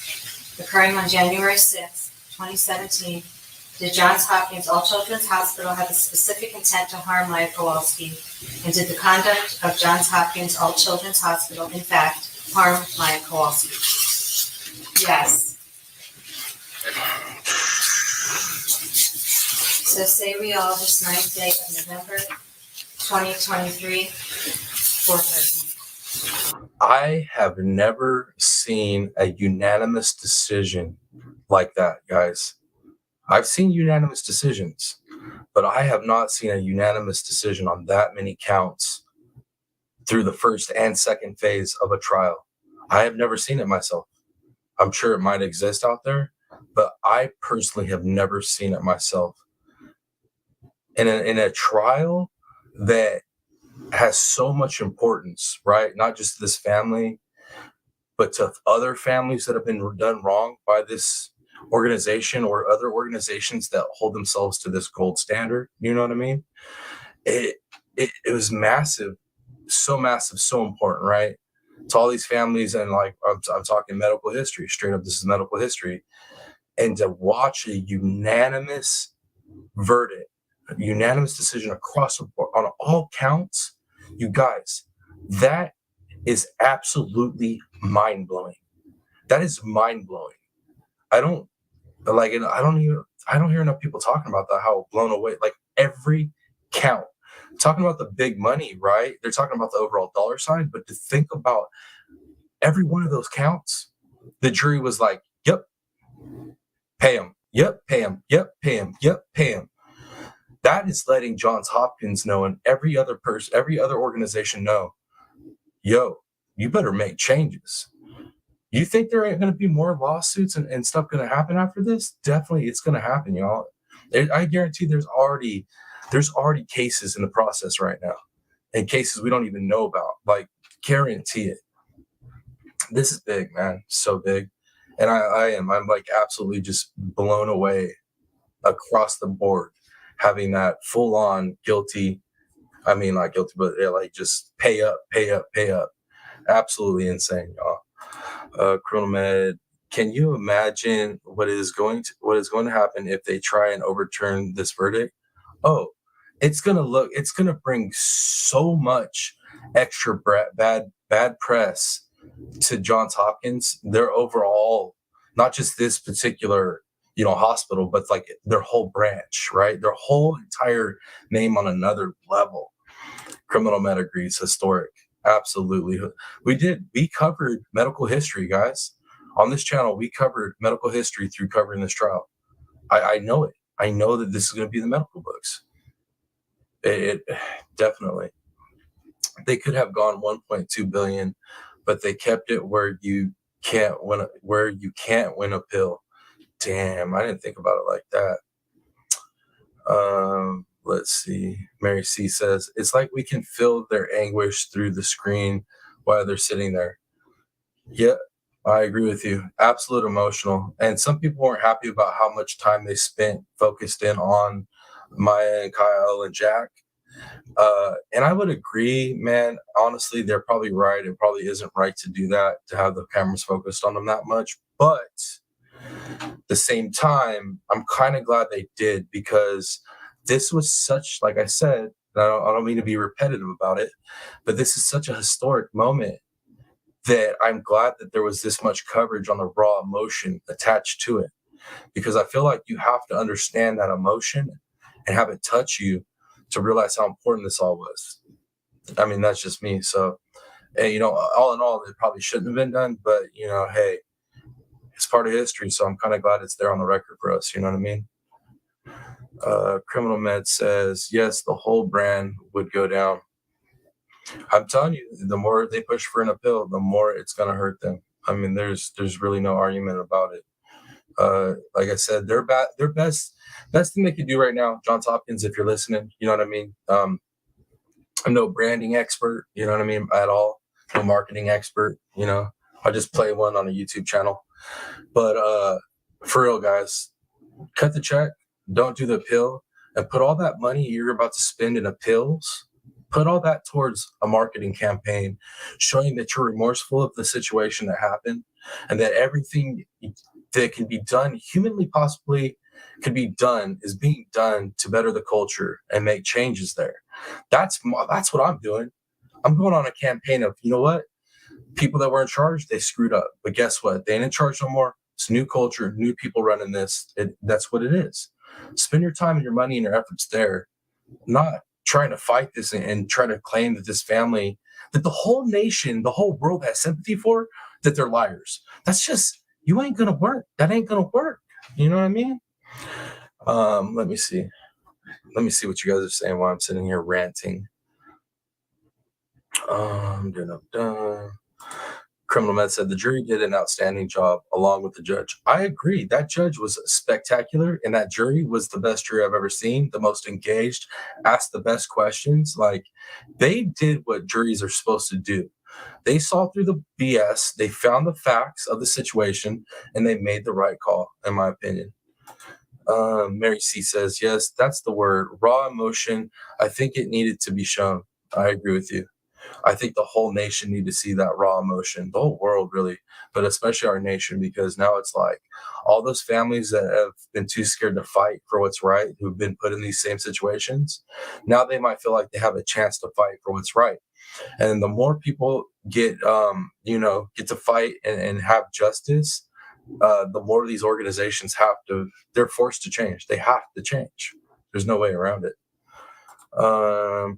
occurring on January 6, 2017, did Johns Hopkins All Children's Hospital have a specific intent to harm Maya Kowalski? And did the conduct of Johns Hopkins All Children's Hospital, in fact, harm Maya Kowalski? Yes. So say we all this 9th day of November 2023, 4:13. I have never seen a unanimous decision like that, guys. I've seen unanimous decisions, but I have not seen a unanimous decision on that many counts through the first and second phase of a trial. I have never seen it myself. I'm sure it might exist out there, but I personally have never seen it myself. In a trial that has so much importance, right? Not just to this family, but to other families that have been done wrong by this organization or other organizations that hold themselves to this gold standard. You know what I mean? It was massive, so important, right? To all these families, and like I'm talking medical history, straight up, this is medical history. And to watch a unanimous verdict, a unanimous decision across the board on all counts, you guys, that is absolutely mind-blowing. That is mind-blowing. I don't hear enough people talking about that, how blown away, like every count. Talking about the big money, right? They're talking about the overall dollar sign, but to think about every one of those counts, the jury was like, yep, pay him. Yep, pay him. Yep, pay him. Yep, pay him. That is letting Johns Hopkins know and every other person, every other organization know, yo, you better make changes. You think there ain't going to be more lawsuits and stuff going to happen after this? Definitely, it's going to happen, y'all. I guarantee there's already cases in the process right now, and cases we don't even know about. Like, guarantee it. This is big, man. So big. And I'm like absolutely just blown away across the board, having that full on guilty. I mean, not guilty, but like just pay up. Absolutely insane, y'all. Criminal Med, can you imagine what is going to happen if they try and overturn this verdict? Oh, it's gonna bring so much extra bad press to Johns Hopkins, their overall, not just this particular hospital, but like their whole branch, right? Their whole entire name on another level. Criminal Med agrees, historic. Absolutely. We covered medical history, guys. On this channel, we covered medical history through covering this trial. I know it. I know that this is going to be the medical books. It definitely. They could have gone 1.2 billion, but they kept it where you can't win a pill. Damn, I didn't think about it like that. Let's see. Mary C says, it's like we can feel their anguish through the screen while they're sitting there. Yeah, I agree with you. Absolute emotional. And some people weren't happy about how much time they spent focused in on Maya and Kyle and Jack. And I would agree, man. Honestly, they're probably right. It probably isn't right to do that, to have the cameras focused on them that much. But at the same time, I'm kind of glad they did, because this was such, like I said, and I don't mean to be repetitive about it, but this is such a historic moment that I'm glad that there was this much coverage on the raw emotion attached to it, because I feel like you have to understand that emotion and have it touch you to realize how important this all was. I mean, that's just me. So, and, you know, all in all, it probably shouldn't have been done, but, you know, hey, it's part of history. So I'm kind of glad it's there on the record for us. You know what I mean? Criminal Med says, yes, the whole brand would go down. I'm telling you, the more they push for an appeal, the more it's going to hurt them. I mean, there's really no argument about it. Like I said, their best thing they can do right now, Johns Hopkins, if you're listening, you know what I mean? I'm no branding expert, you know what I mean, at all. No marketing expert, you know. I just play one on a YouTube channel. But for real, guys, cut the check, don't do the appeal, and put all that money you're about to spend in appeals, put all that towards a marketing campaign, showing that you're remorseful of the situation that happened, and that everything that can be done, humanly possibly could be done, is being done to better the culture and make changes there. That's what I'm doing. I'm going on a campaign of, you know what? People that were in charge, they screwed up. But guess what? They ain't in charge no more. It's new culture, new people running this. That's what it is. Spend your time and your money and your efforts there, not trying to fight this and try to claim that this family, that the whole nation, the whole world has sympathy for, that they're liars. That's just, you ain't going to work. That ain't going to work. You know what I mean? Let me see. Let me see what you guys are saying while I'm sitting here ranting. Criminal Med said the jury did an outstanding job along with the judge. I agree. That judge was spectacular, and that jury was the best jury I've ever seen, the most engaged, asked the best questions. Like, they did what juries are supposed to do. They saw through the BS, they found the facts of the situation, and they made the right call, in my opinion. Mary C says, yes, that's the word, raw emotion. I think it needed to be shown. I agree with you. I think the whole nation need to see that raw emotion, the whole world really, but especially our nation, because now it's like all those families that have been too scared to fight for what's right, who've been put in these same situations, now they might feel like they have a chance to fight for what's right. And the more people get to fight and have justice, the more these organizations they're forced to change. They have to change. There's no way around it.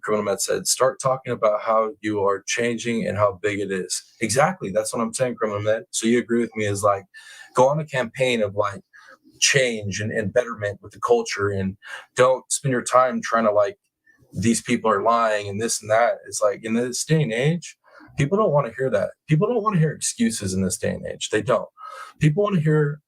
Criminal Med said, start talking about how you are changing and how big it is. Exactly. That's what I'm saying, Criminal Med. So you agree with me, is like, go on a campaign of like change and betterment with the culture, and don't spend your time trying to like, these people are lying and this and that. It's like, in this day and age, people don't want to hear that. People don't want to hear excuses in this day and age. They don't. People want to hear,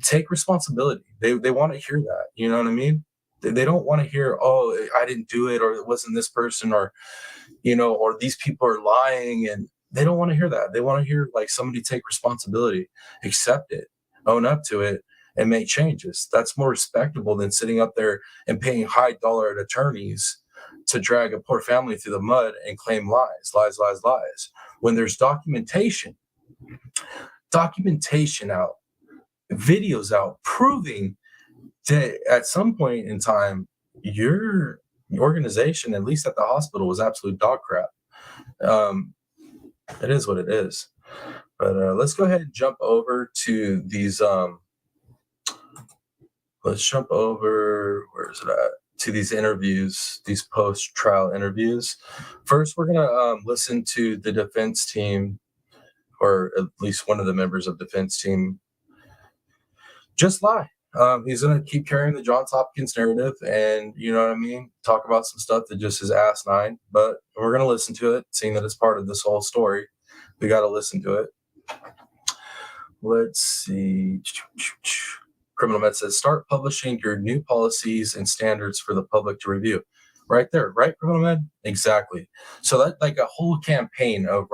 take responsibility. They want to hear that. You know what I mean? They don't want to hear, oh, I didn't do it, or it wasn't this person, or, or these people are lying. And they don't want to hear that. They want to hear like somebody take responsibility, accept it, own up to it, and make changes. That's more respectable than sitting up there and paying high dollar attorneys to drag a poor family through the mud and claim lies. When there's documentation out, videos out, proving that at some point in time, your organization, at least at the hospital, was absolute dog crap. It is what it is. But let's go ahead and jump over to these. Let's jump over. Where is it at? To these interviews, these post-trial interviews. First, we're gonna listen to the defense team, or at least one of the members of defense team, just lie. He's going to keep carrying the Johns Hopkins narrative, and you know what I mean, talk about some stuff that just is asinine, but we're going to listen to it, seeing that it's part of this whole story. We got to listen to it. Let's see. Criminal Med says, start publishing your new policies and standards for the public to review. Right there, right, Criminal Med? Exactly. So that's like a whole campaign of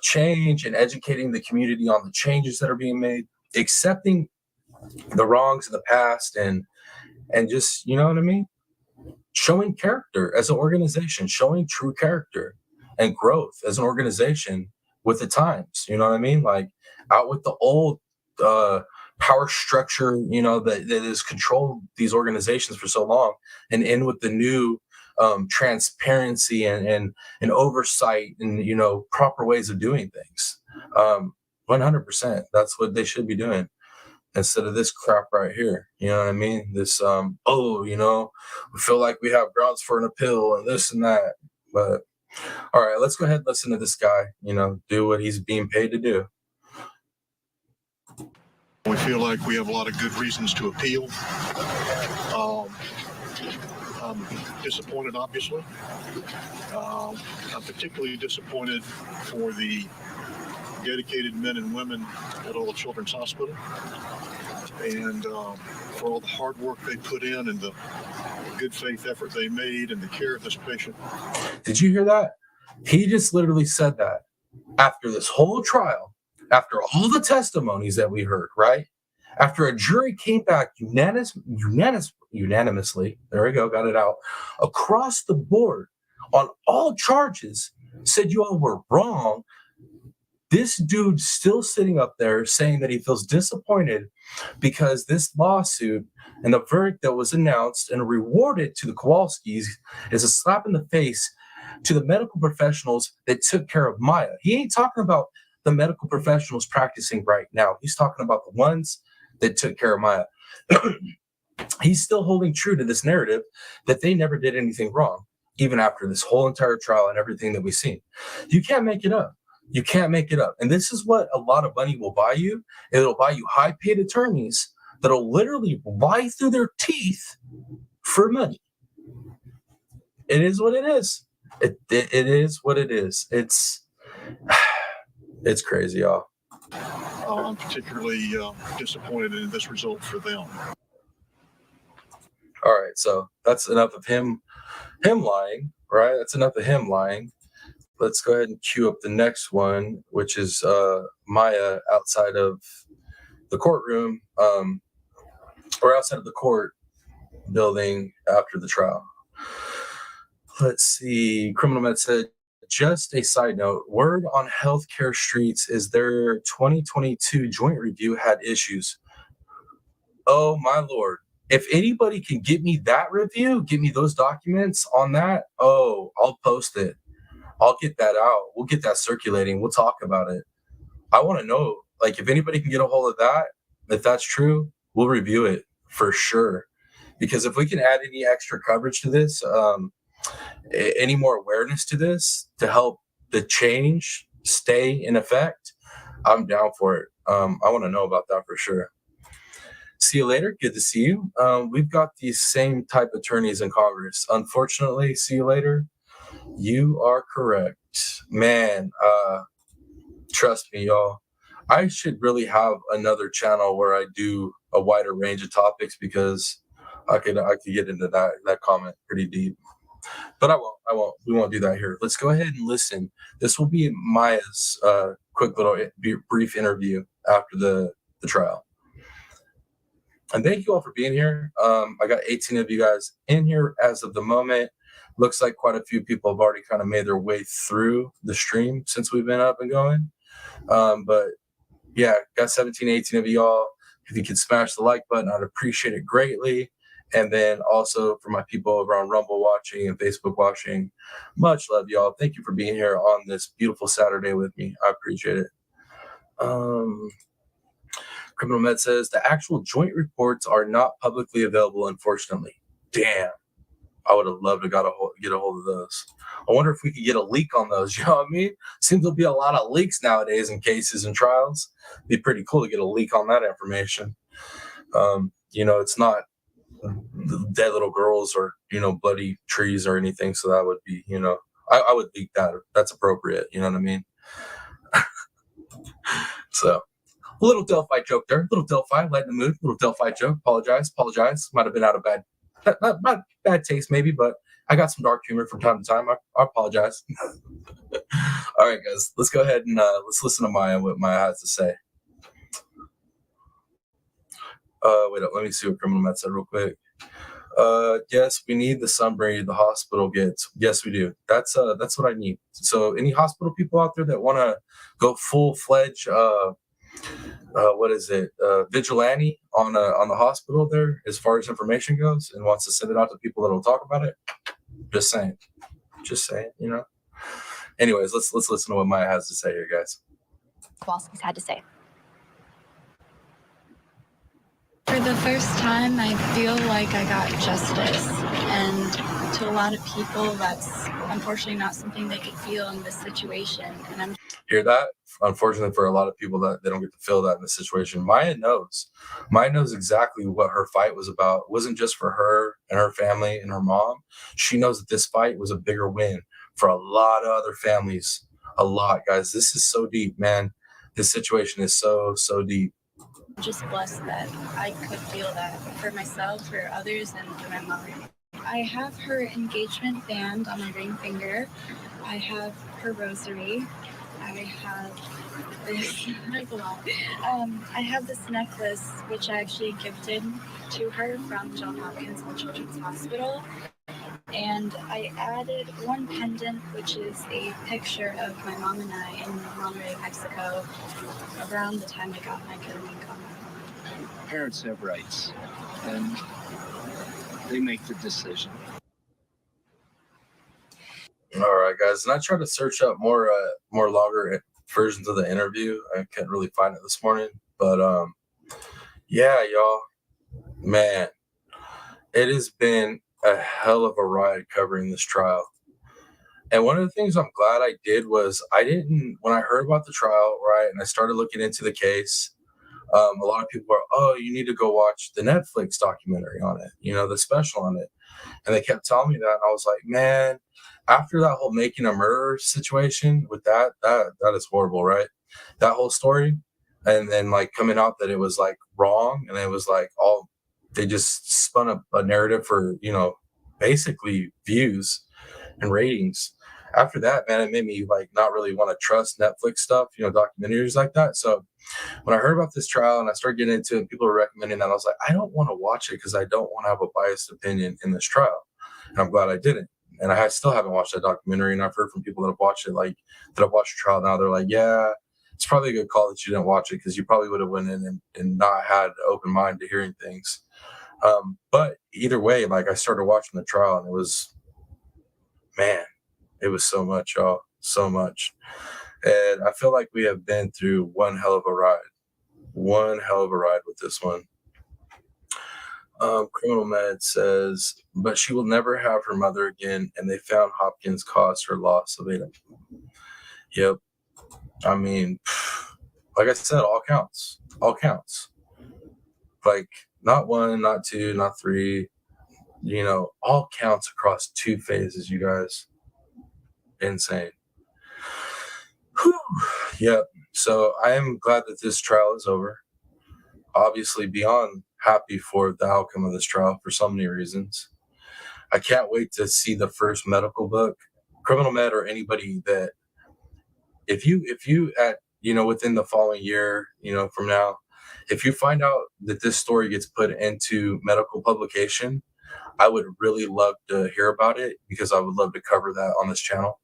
change and educating the community on the changes that are being made, accepting the wrongs of the past, and just, you know what I mean, showing character as an organization, showing true character and growth as an organization with the times. You know what I mean? Like, out with the old power structure, that has controlled these organizations for so long, and in with the new transparency and oversight and proper ways of doing things. 100%, that's what they should be doing instead of this crap right here. You know what I mean? This we feel like we have grounds for an appeal and this and that. But all right, let's go ahead and listen to this guy, do what he's being paid to do. We feel like we have a lot of good reasons to appeal. I'm disappointed, obviously. I'm particularly disappointed for the dedicated men and women at Old Children's Hospital, and for all the hard work they put in and the good faith effort they made in the care of this patient. Did you hear that? He just literally said that after this whole trial, after all the testimonies that we heard, right? After a jury came back unanimously, there we go, got it out, across the board on all charges, said you all were wrong. This dude's still sitting up there saying that he feels disappointed because this lawsuit and the verdict that was announced and rewarded to the Kowalskis is a slap in the face to the medical professionals that took care of Maya. He ain't talking about the medical professionals practicing right now. He's talking about the ones that took care of Maya. He's still holding true to this narrative that they never did anything wrong, even after this whole entire trial and everything that we've seen. You can't make it up. You can't make it up. And this is what a lot of money will buy you. It'll buy you high-paid attorneys that'll literally lie through their teeth for money. It is what it is. It is what it is. It's crazy, y'all. I'm particularly disappointed in this result for them. All right, so that's enough of him lying, right? That's enough of him lying. Let's go ahead and cue up the next one, which is Maya outside of the courtroom, or outside of the court building after the trial. Let's see. Criminal Med said, just a side note, word on healthcare streets is their 2022 joint review had issues. Oh, my Lord. If anybody can get me that review, give me those documents on that, I'll post it. I'll get that out. We'll get that circulating. We'll talk about it. I want to know, if anybody can get a hold of that, if that's true, we'll review it for sure. Because if we can add any extra coverage to this, any more awareness to this to help the change stay in effect, I'm down for it. I want to know about that for sure. See you later. Good to see you. We've got these same type attorneys in Congress. Unfortunately, see you later. You are correct. Man, trust me, y'all. I should really have another channel where I do a wider range of topics because I could get into that comment pretty deep. But I won't. We won't do that here. Let's go ahead and listen. This will be Maya's quick little brief interview after the trial. And thank you all for being here. I got 18 of you guys in here as of the moment. Looks like quite a few people have already kind of made their way through the stream since we've been up and going. But yeah, got 17, 18 of y'all. If you could smash the like button, I'd appreciate it greatly. And then also for my people over on Rumble watching and Facebook watching, much love, y'all. Thank you for being here on this beautiful Saturday with me. I appreciate it. Criminal Med says the actual joint reports are not publicly available, unfortunately. Damn. I would have loved to get a hold of those. I wonder if we could get a leak on those. You know what I mean? Seems there'll be a lot of leaks nowadays in cases and trials. It'd be pretty cool to get a leak on that information. It's not dead little girls or, bloody trees or anything. So that would be, I would leak that. That's appropriate. You know what I mean? So a little Delphi joke there. Little Delphi, light in the mood. Little Delphi joke. Apologize. Might have been out of not bad taste maybe, but I got some dark humor from time to time. I apologize. All right, guys, let's go ahead and let's listen to Maya, what Maya has to say. Wait up, let me see what Criminal Med said real quick. Yes, we need the summary the hospital gets. Yes, we do. That's what I need. So any hospital people out there that want to go full-fledged what is it, vigilante on the hospital there as far as information goes, and wants to send it out to people that'll talk about it. Just saying, you know. Anyways, let's listen to what Maya has to say here, guys. Kowalski's had to say. For the first time, I feel like I got justice, and to a lot of people, that's unfortunately not something they could feel in this situation. And I'm Hear that? Unfortunately, for a lot of people, that they don't get to feel that in this situation. Maya knows. Maya knows exactly what her fight was about. It wasn't just for her and her family and her mom. She knows that this fight was a bigger win for a lot of other families. A lot, guys. This is so deep, man. This situation is so deep. just blessed that I could feel that for myself, for others, and for my mother. I have her engagement band on my ring finger. I have her rosary. I have this, there's a lot. I have this necklace, which I actually gifted to her from Johns Hopkins Children's Hospital. And I added one pendant, which is a picture of my mom and I in Monterrey, Mexico, around the time I got my ketamine coma. Parents have rights, and they make the decision. All right, guys, and I tried to search up more longer versions of the interview. I couldn't really find it this morning, but yeah, y'all, man, it has been a hell of a ride covering this trial. And one of the things I'm glad I did was when I heard about the trial, right, and I started looking into the case, a lot of people were, oh, you need to go watch the Netflix documentary on it, the special on it. And they kept telling me that, and I was like, man, after that whole making a murderer situation with that is horrible, right? That whole story, and then like coming out that it was like wrong, and it was like they just spun a narrative for basically views and ratings. After that, man, it made me like not really want to trust Netflix stuff, documentaries like that. So when I heard about this trial and I started getting into it, and people were recommending that, I was like, I don't want to watch it because I don't want to have a biased opinion in this trial. And I'm glad I didn't. And I still haven't watched that documentary. And I've heard from people that have watched it, that have watched the trial now. They're like, yeah, it's probably a good call that you didn't watch it because you probably would have went in and not had an open mind to hearing things. But either way, like I started watching the trial and it was so much, y'all, so much. And I feel like we have been through one hell of a ride with this one. Criminal Med says, but she will never have her mother again, and they found Hopkins caused her loss of income. Yep. I mean, like I said, all counts. Like, not one, not two, not three, all counts across 2 phases, you guys. Insane. Whew. Yep. So I am glad that this trial is over. Obviously, beyond happy for the outcome of this trial for so many reasons. I can't wait to see the first medical book. Criminal Med or anybody that if you within the following year, from now, if you find out that this story gets put into medical publication, I would really love to hear about it because I would love to cover that on this channel.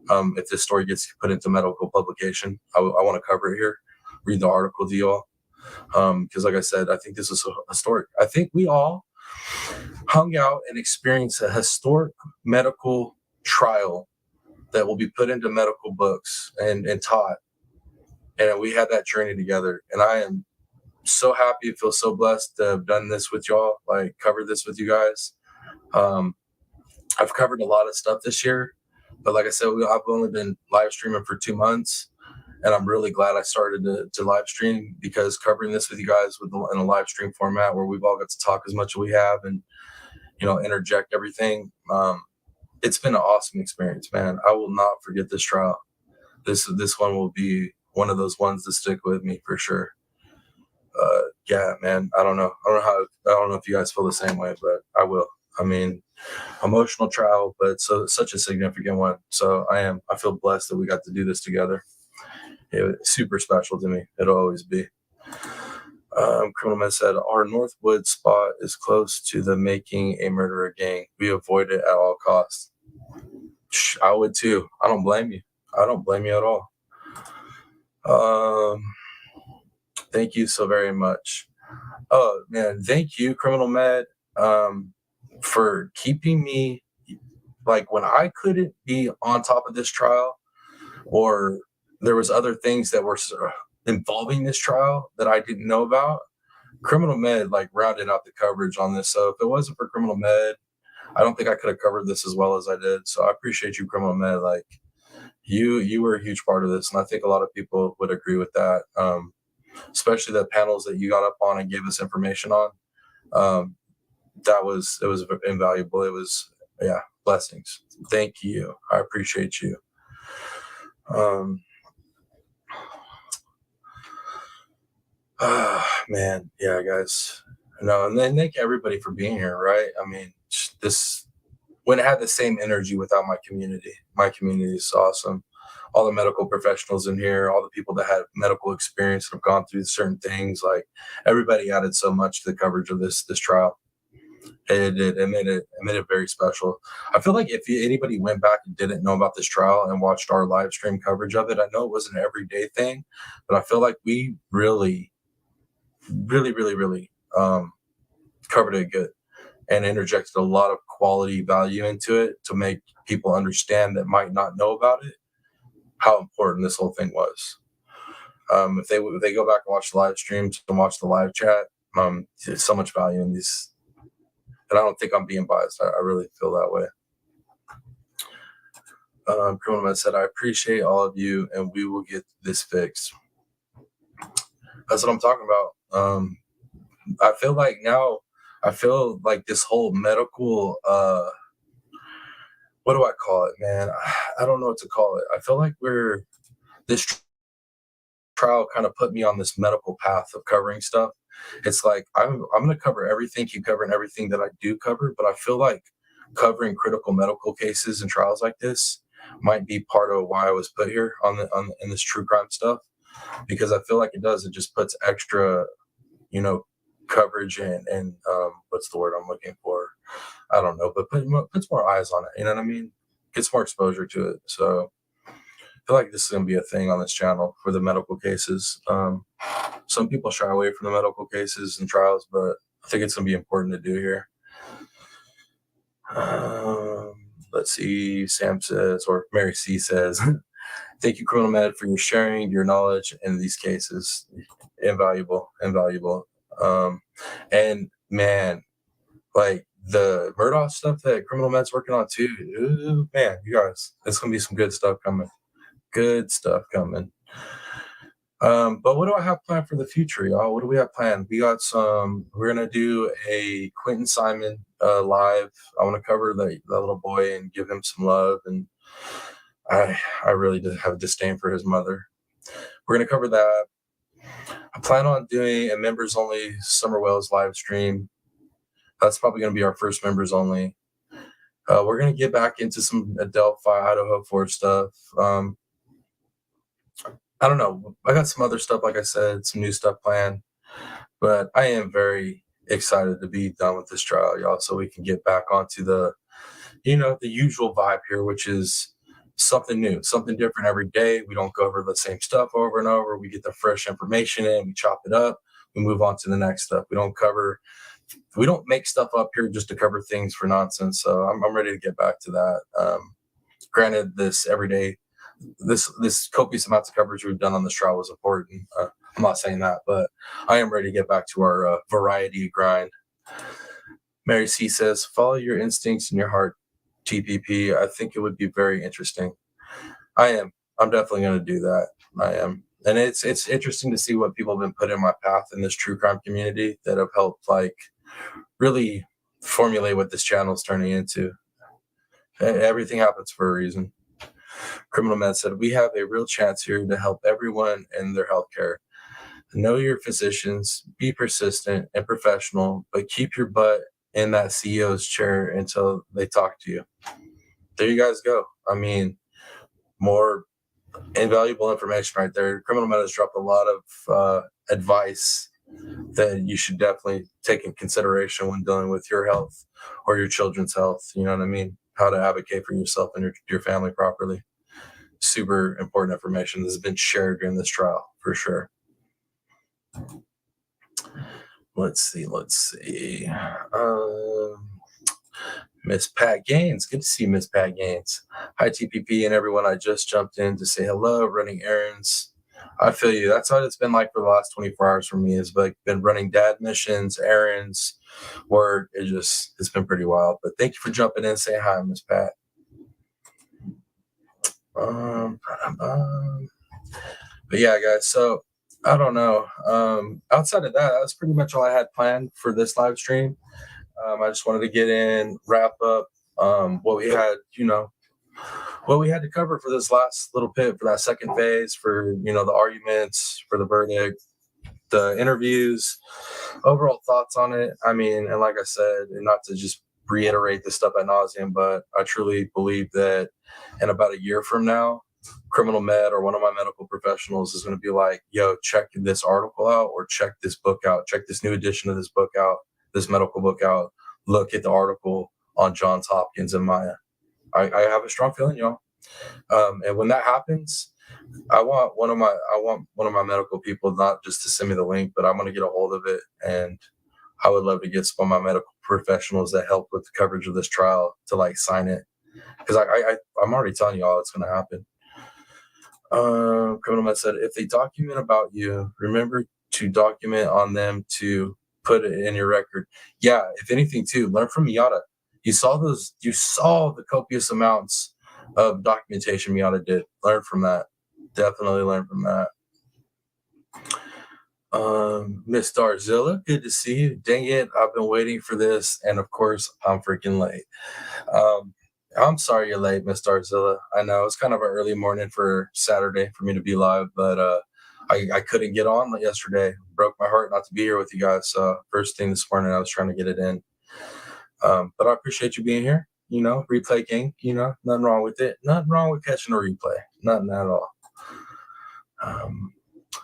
If this story gets put into medical publication, I want to cover it here, read the article to y'all. Because like I said, I think this is historic. I think we all hung out and experienced a historic medical trial that will be put into medical books and taught. And we had that journey together. And I am so happy, feel so blessed to have done this with y'all, like covered this with you guys. I've covered a lot of stuff this year, but like I said, I've only been live streaming for 2 months. And I'm really glad I started to live stream because covering this with you guys in a live stream format where we've all got to talk as much as we have and, interject everything. It's been an awesome experience, man. I will not forget this trial. This one will be one of those ones that stick with me for sure. Yeah, man, I don't know if you guys feel the same way, but I will. I mean, emotional trial, but such a significant one. So I feel blessed that we got to do this together. It was super special to me. It'll always be. Criminal Man said, our Northwood spot is close to the Making a Murderer gang. We avoid it at all costs. I would too. I don't blame you. I don't blame you at all. Thank you so very much. Oh man, thank you, Criminal Med, for keeping me, like, when I couldn't be on top of this trial, or there was other things that were involving this trial that I didn't know about. Criminal Med like rounded out the coverage on this. So if it wasn't for Criminal Med, I don't think I could have covered this as well as I did. So I appreciate you, Criminal Med. Like, you were a huge part of this, and I think a lot of people would agree with that. Especially the panels that you got up on and gave us information on. Um, it was invaluable. It was, yeah, blessings. Thank you. I appreciate you. Man, yeah, guys. No, and then thank everybody for being here, right? I mean, this wouldn't have the same energy without my community. My community is awesome. All the medical professionals in here, all the people that have medical experience and have gone through certain things, like everybody added so much to the coverage of this trial. It did. It made it very special. I feel like if anybody went back and didn't know about this trial and watched our live stream coverage of it, I know it was an everyday thing, but I feel like we really covered it good and interjected a lot of quality value into it to make people understand that might not know about it how important this whole thing was. If they go back and watch the live streams and watch the live chat, there's so much value in these, and I don't think I'm being biased. I really feel that way. Criminal Man said, "I appreciate all of you, and we will get this fixed." That's what I'm talking about. I feel like now, this whole medical, what do I call it, man? I don't know what to call it. I feel like this trial kind of put me on this medical path of covering stuff. It's like, I'm going to cover everything, keep covering everything that I do cover, but I feel like covering critical medical cases and trials like this might be part of why I was put here in this true crime stuff, because I feel like it just puts extra, coverage and what's the word I'm looking for? I don't know, but puts more eyes on it. You know what I mean? Gets more exposure to it. So I feel like this is going to be a thing on this channel for the medical cases. Some people shy away from the medical cases and trials, but I think it's going to be important to do here. Let's see. Sam says, or Mary C says, "Thank you, Criminal Med, for your sharing your knowledge in these cases. Invaluable. And man, like the Murdoch stuff that Criminal Med's working on too. Ooh, man, you guys, it's gonna be some good stuff coming. Good stuff coming. But what do I have planned for the future, y'all? What do we have planned? We're gonna do a Quentin Simon live. I want to cover that little boy and give him some love. And I really did have a disdain for his mother. We're gonna cover that. I plan on doing a members only Summer Wells live stream. That's probably going to be our first members only. We're going to get back into some Adelphi, Idaho 4 stuff. I don't know. I got some other stuff, like I said, some new stuff planned. But I am very excited to be done with this trial, y'all, so we can get back onto the usual vibe here, which is something new, something different every day. We don't go over the same stuff over and over. We get the fresh information in, we chop it up, we move on to the next stuff. We don't make stuff up here just to cover things for nonsense. So I'm ready to get back to that. Granted, this copious amounts of coverage we've done on this trial was important. I'm not saying that, but I am ready to get back to our variety grind. Mary C says, "Follow your instincts and your heart, TPP. I think it would be very interesting." I'm definitely going to do that. I am. And it's interesting to see what people have been put in my path in this true crime community that have helped really formulate what this channel is turning into. Everything happens for a reason. Criminal Med said, "We have a real chance here to help everyone in their healthcare. Know your physicians, be persistent and professional, but keep your butt in that CEO's chair until they talk to you." There you guys go. I mean, more invaluable information right there. Criminal Med has dropped a lot of advice that you should definitely take in consideration when dealing with your health or your children's health. You know what I mean? How to advocate for yourself and your family properly. Super important information that has been shared during this trial, for sure. Let's see. Miss Pat Gaines. Good to see Miss Pat Gaines. Hi, TPP and everyone. I just jumped in to say hello, running errands. I feel you. That's what it's been like for the last 24 hours for me. Is like been running dad missions, errands, work. It's been pretty wild. But thank you for jumping in and saying hi, Miss Pat. But yeah, guys. So I don't know. Outside of that, that's pretty much all I had planned for this live stream. I just wanted to get in, wrap up what we had, what we had to cover for this last little bit, for that second phase, for, the arguments, for the verdict, the interviews, overall thoughts on it. I mean, and like I said, and not to just reiterate this stuff ad nauseum, but I truly believe that in about a year from now, criminal med or one of my medical professionals is going to be like, yo, check this article out, or check this book out, check this new edition of this book out, this medical book out, look at the article on Johns Hopkins and Maya. I have a strong feeling, y'all. And when that happens, I want one of my medical people not just to send me the link, but I'm going to get a hold of it. And I would love to get some of my medical professionals that help with the coverage of this trial to like sign it. Because I'm already telling you all it's going to happen. Criminal Med said, if they document about you, remember to document on them to put it in your record. Yeah, if anything too, learn from Miata. You saw the copious amounts of documentation Miata did. Learn from that. Definitely learn from that. Miss Darzilla, good to see you. Dang it, I've been waiting for this, and of course I'm freaking late. I'm sorry you're late, Miss Darzilla. I know it's kind of an early morning for Saturday for me to be live, but I couldn't get on yesterday. Broke my heart not to be here with you guys. So first thing this morning, I was trying to get it in. But I appreciate you being here. Replay gang, nothing wrong with it. Nothing wrong with catching a replay. Nothing at all.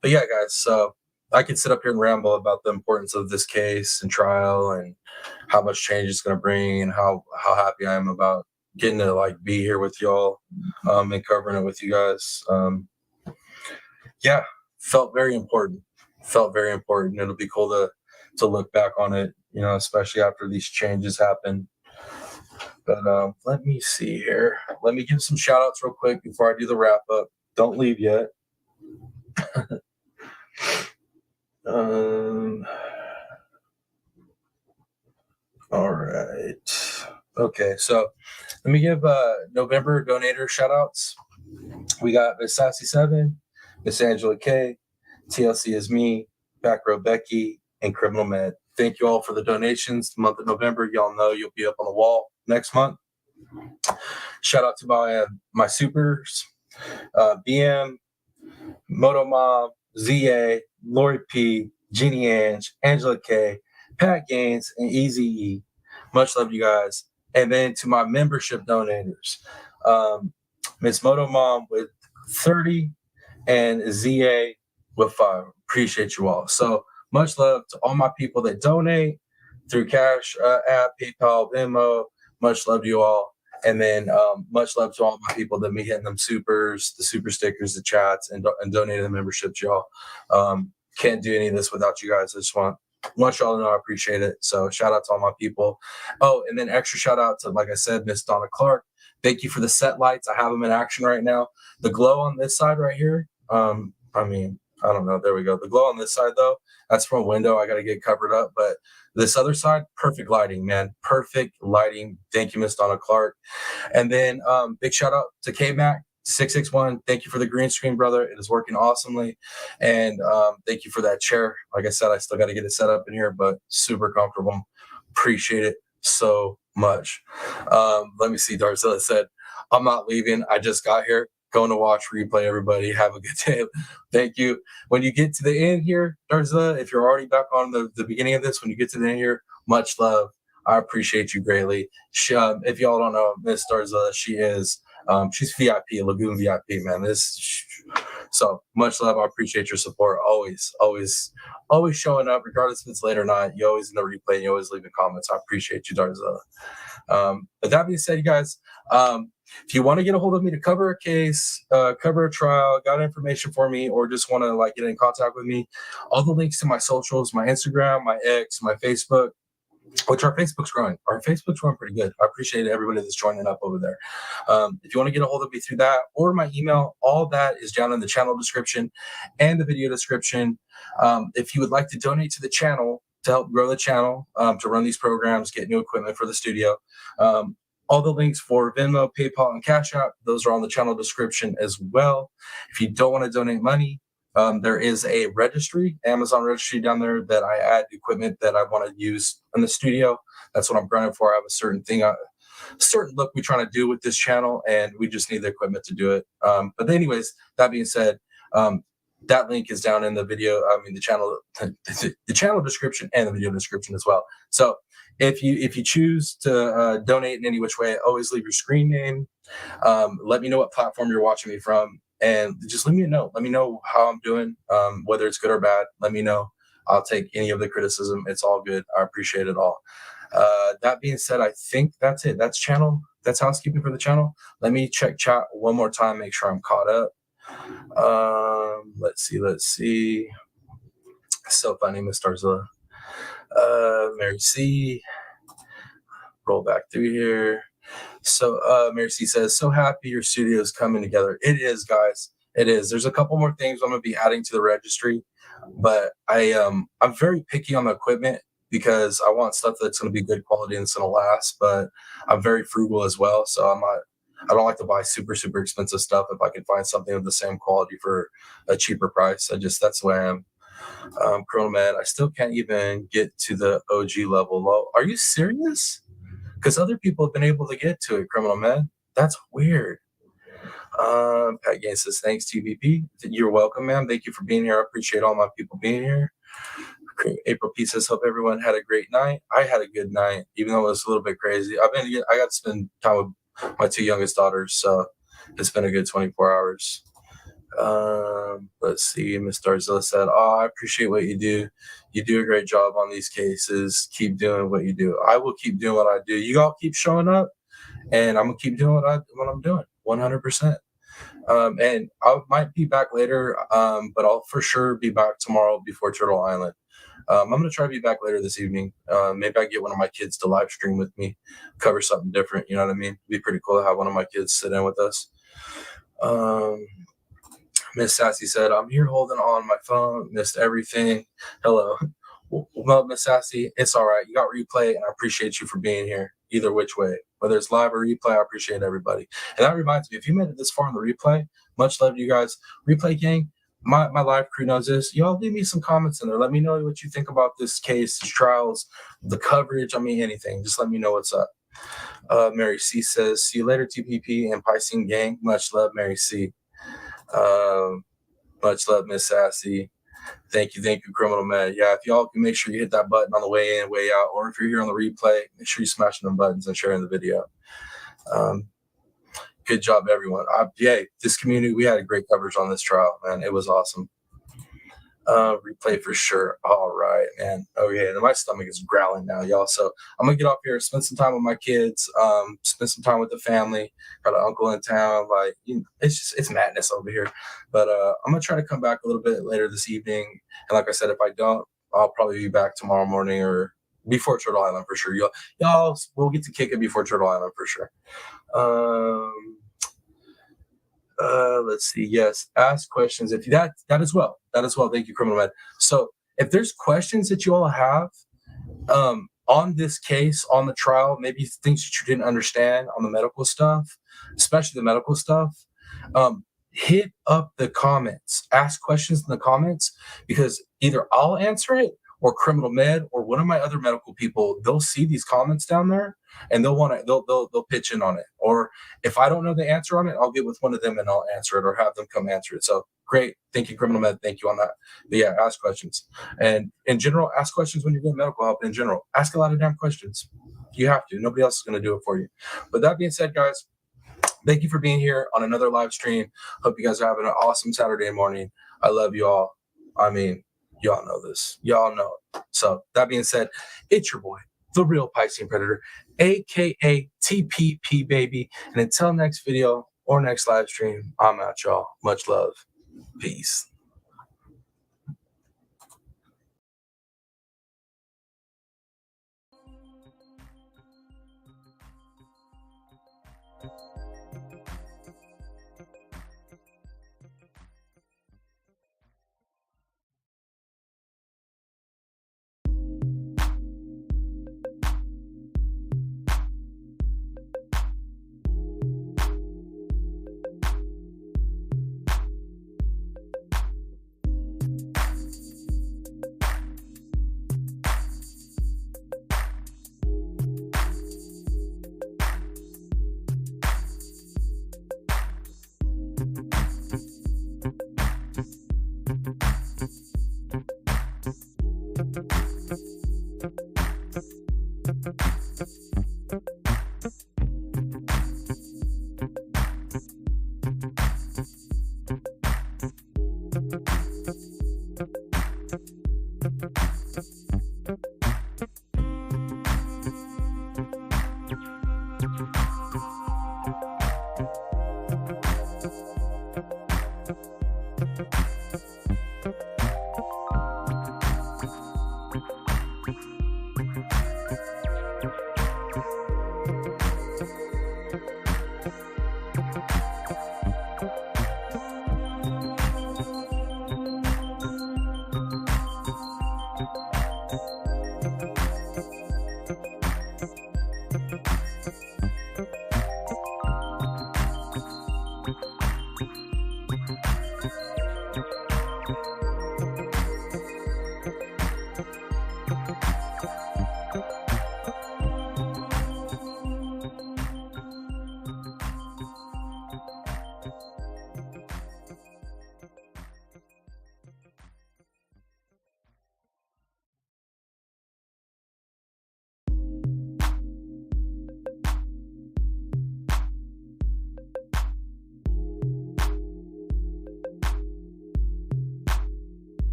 But yeah, guys, so I could sit up here and ramble about the importance of this case and trial and how much change it's going to bring and how happy I am about getting to like be here with y'all and covering it with you guys. Yeah, felt very important. It'll be cool to look back on it, especially after these changes happen. But let me see here. Let me give some shout outs real quick before I do the wrap up. Don't leave yet. All right. Okay, so let me give November donator shout outs. We got Miss Sassy 7, Miss Angela K, TLC is me, Back Row Becky, and Criminal Med. Thank you all for the donations. The month of November, y'all know you'll be up on the wall next month. Shout out to my supers, BM, Moto Mom, ZA, Lori P, Jeannie Ange, Angela K, Pat Gaines, and Easy E. Much love, you guys. And then to my membership donators, Miss Moto Mom with 30 and ZA with 5. Appreciate you all. So much love to all my people that donate through Cash App, PayPal, Venmo. Much love to you all. And then much love to all my people that me hitting them supers, the super stickers, the chats, and donating the memberships, y'all. Can't do any of this without you guys. I just want y'all to know I appreciate it. So shout out to all my people. Oh, and then extra shout out to, like I said, Miss Donna Clark. Thank you for the set lights. I have them in action right now. The glow on this side right here. I don't know. There we go. The glow on this side, though, that's from a window. I got to get covered up. But this other side, perfect lighting, man. Perfect lighting. Thank you, Miss Donna Clark. And then big shout out to K-Mac 661. Thank you for the green screen, brother. It is working awesomely. And thank you for that chair. Like I said, I still got to get it set up in here, but super comfortable. Appreciate it so much. Let me see. Darzilla said, I'm not leaving. I just got here. Going to watch replay, everybody. Have a good day. Thank you. When you get to the end here, Darzilla, if you're already back on the beginning of this, when you get to the end here, much love. I appreciate you greatly. If y'all don't know, Miss Darzilla, she's VIP, Lagoon VIP, man. So much love. I appreciate your support. Always showing up, regardless if it's late or not. You always in the replay. You always leaving comments. I appreciate you, Darzilla. But that being said, you guys, if you want to get a hold of me to cover a case, cover a trial, got information for me, or just want to like get in contact with me, all the links to my socials, my Instagram, my X, my Facebook, which our Facebook's growing. Our Facebook's growing pretty good. I appreciate everybody that's joining up over there. If you want to get a hold of me through that or my email, all that is down in the channel description and the video description. If you would like to donate to the channel to help grow the channel, to run these programs, get new equipment for the studio, all the links for Venmo, PayPal, and Cash App, those are on the channel description as well. If you don't want to donate money, there is a registry, Amazon registry down there that I add equipment that I want to use in the studio. That's what I'm grinding for. I have a certain thing, a certain look we're trying to do with this channel, and we just need the equipment to do it. But anyways, that being said, that link is down in the video. I mean, the channel description and the video description as well. So if you choose to donate in any which way, always leave your screen name. Let me know what platform you're watching me from, and just leave me a note. Let me know how I'm doing, whether it's good or bad. Let me know. I'll take any of the criticism. It's all good. I appreciate it all. That being said, I think that's it. That's housekeeping for the channel. Let me check chat one more time, make sure I'm caught up. Let's see. So funny, Miss Starzilla. Mary C. Roll back through here. So Mary C says, so happy your studio is coming together. It is, guys. It is. There's a couple more things I'm going to be adding to the registry, but I'm very picky on the equipment because I want stuff that's going to be good quality and it's going to last, but I'm very frugal as well. So I don't like to buy super, super expensive stuff if I can find something of the same quality for a cheaper price. That's the way I am. Criminal Man, I still can't even get to the OG level low. Are you serious? Because other people have been able to get to it, Criminal Man. That's weird. Pat Gaines says, thanks, TVP. You're welcome, ma'am. Thank you for being here. I appreciate all my people being here. April P says, hope everyone had a great night. I had a good night, even though it was a little bit crazy. I got to spend time with my two youngest daughters, so it's been a good 24 hours. Let's see. Miss Darzilla said, I appreciate what you do. You do a great job on these cases. Keep doing what you do. I will keep doing what I do. You all keep showing up, and I'm gonna keep doing what I'm doing 100%. And I might be back later, but I'll for sure be back tomorrow before Turtle Island. I'm going to try to be back later this evening. Maybe I get one of my kids to live stream with me, cover something different. You know what I mean? It'd be pretty cool to have one of my kids sit in with us. Miss Sassy said, I'm here holding on my phone. Missed everything. Hello. Well, Miss Sassy, it's all right. You got replay, and I appreciate you for being here either which way. Whether it's live or replay, I appreciate everybody. And that reminds me, if you made it this far in the replay, much love to you guys. Replay gang, my live crew knows this. Y'all leave me some comments in there. Let me know what you think about this case, these trials, the coverage. I mean, anything. Just let me know what's up. Mary C says, see you later, TPP and Piscine Gang. Much love, Mary C. Much love, Miss Sassy. Thank you, Criminal Man. Yeah, if y'all can make sure you hit that button on the way in, way out, or if you're here on the replay, make sure you're smashing them buttons and sharing the video. Good job, everyone. This community, we had a great coverage on this trial, man. It was awesome. Replay for sure. All right, man. Okay, my stomach is growling now, y'all. So I'm gonna get off here, spend some time with my kids, spend some time with the family. Got an uncle in town. Like, it's madness over here. But I'm gonna try to come back a little bit later this evening. And like I said, if I don't, I'll probably be back tomorrow morning or before Turtle Island for sure. Y'all will get to kick it before Turtle Island for sure. Let's see. Yes, ask questions if that as well. That as well. Thank you, Criminal Med. So if there's questions that you all have on this case, on the trial, maybe things that you didn't understand on the medical stuff, especially the medical stuff, hit up the comments. Ask questions in the comments because either I'll answer it or Criminal Med or one of my other medical people, they'll see these comments down there and they'll pitch in on it. Or if I don't know the answer on it, I'll get with one of them and I'll answer it or have them come answer it. So great. Thank you, Criminal Med. Thank you on that. But yeah, ask questions. And in general, ask questions when you're getting medical help in general. Ask a lot of damn questions. You have to. Nobody else is going to do it for you. But that being said, guys, thank you for being here on another live stream. Hope you guys are having an awesome Saturday morning. I love you all. I mean, y'all know this. Y'all know it. So that being said, it's your boy, the real Piscine Predator. aka TPP baby. And until next video or next live stream, I'm out, y'all. Much love. Peace.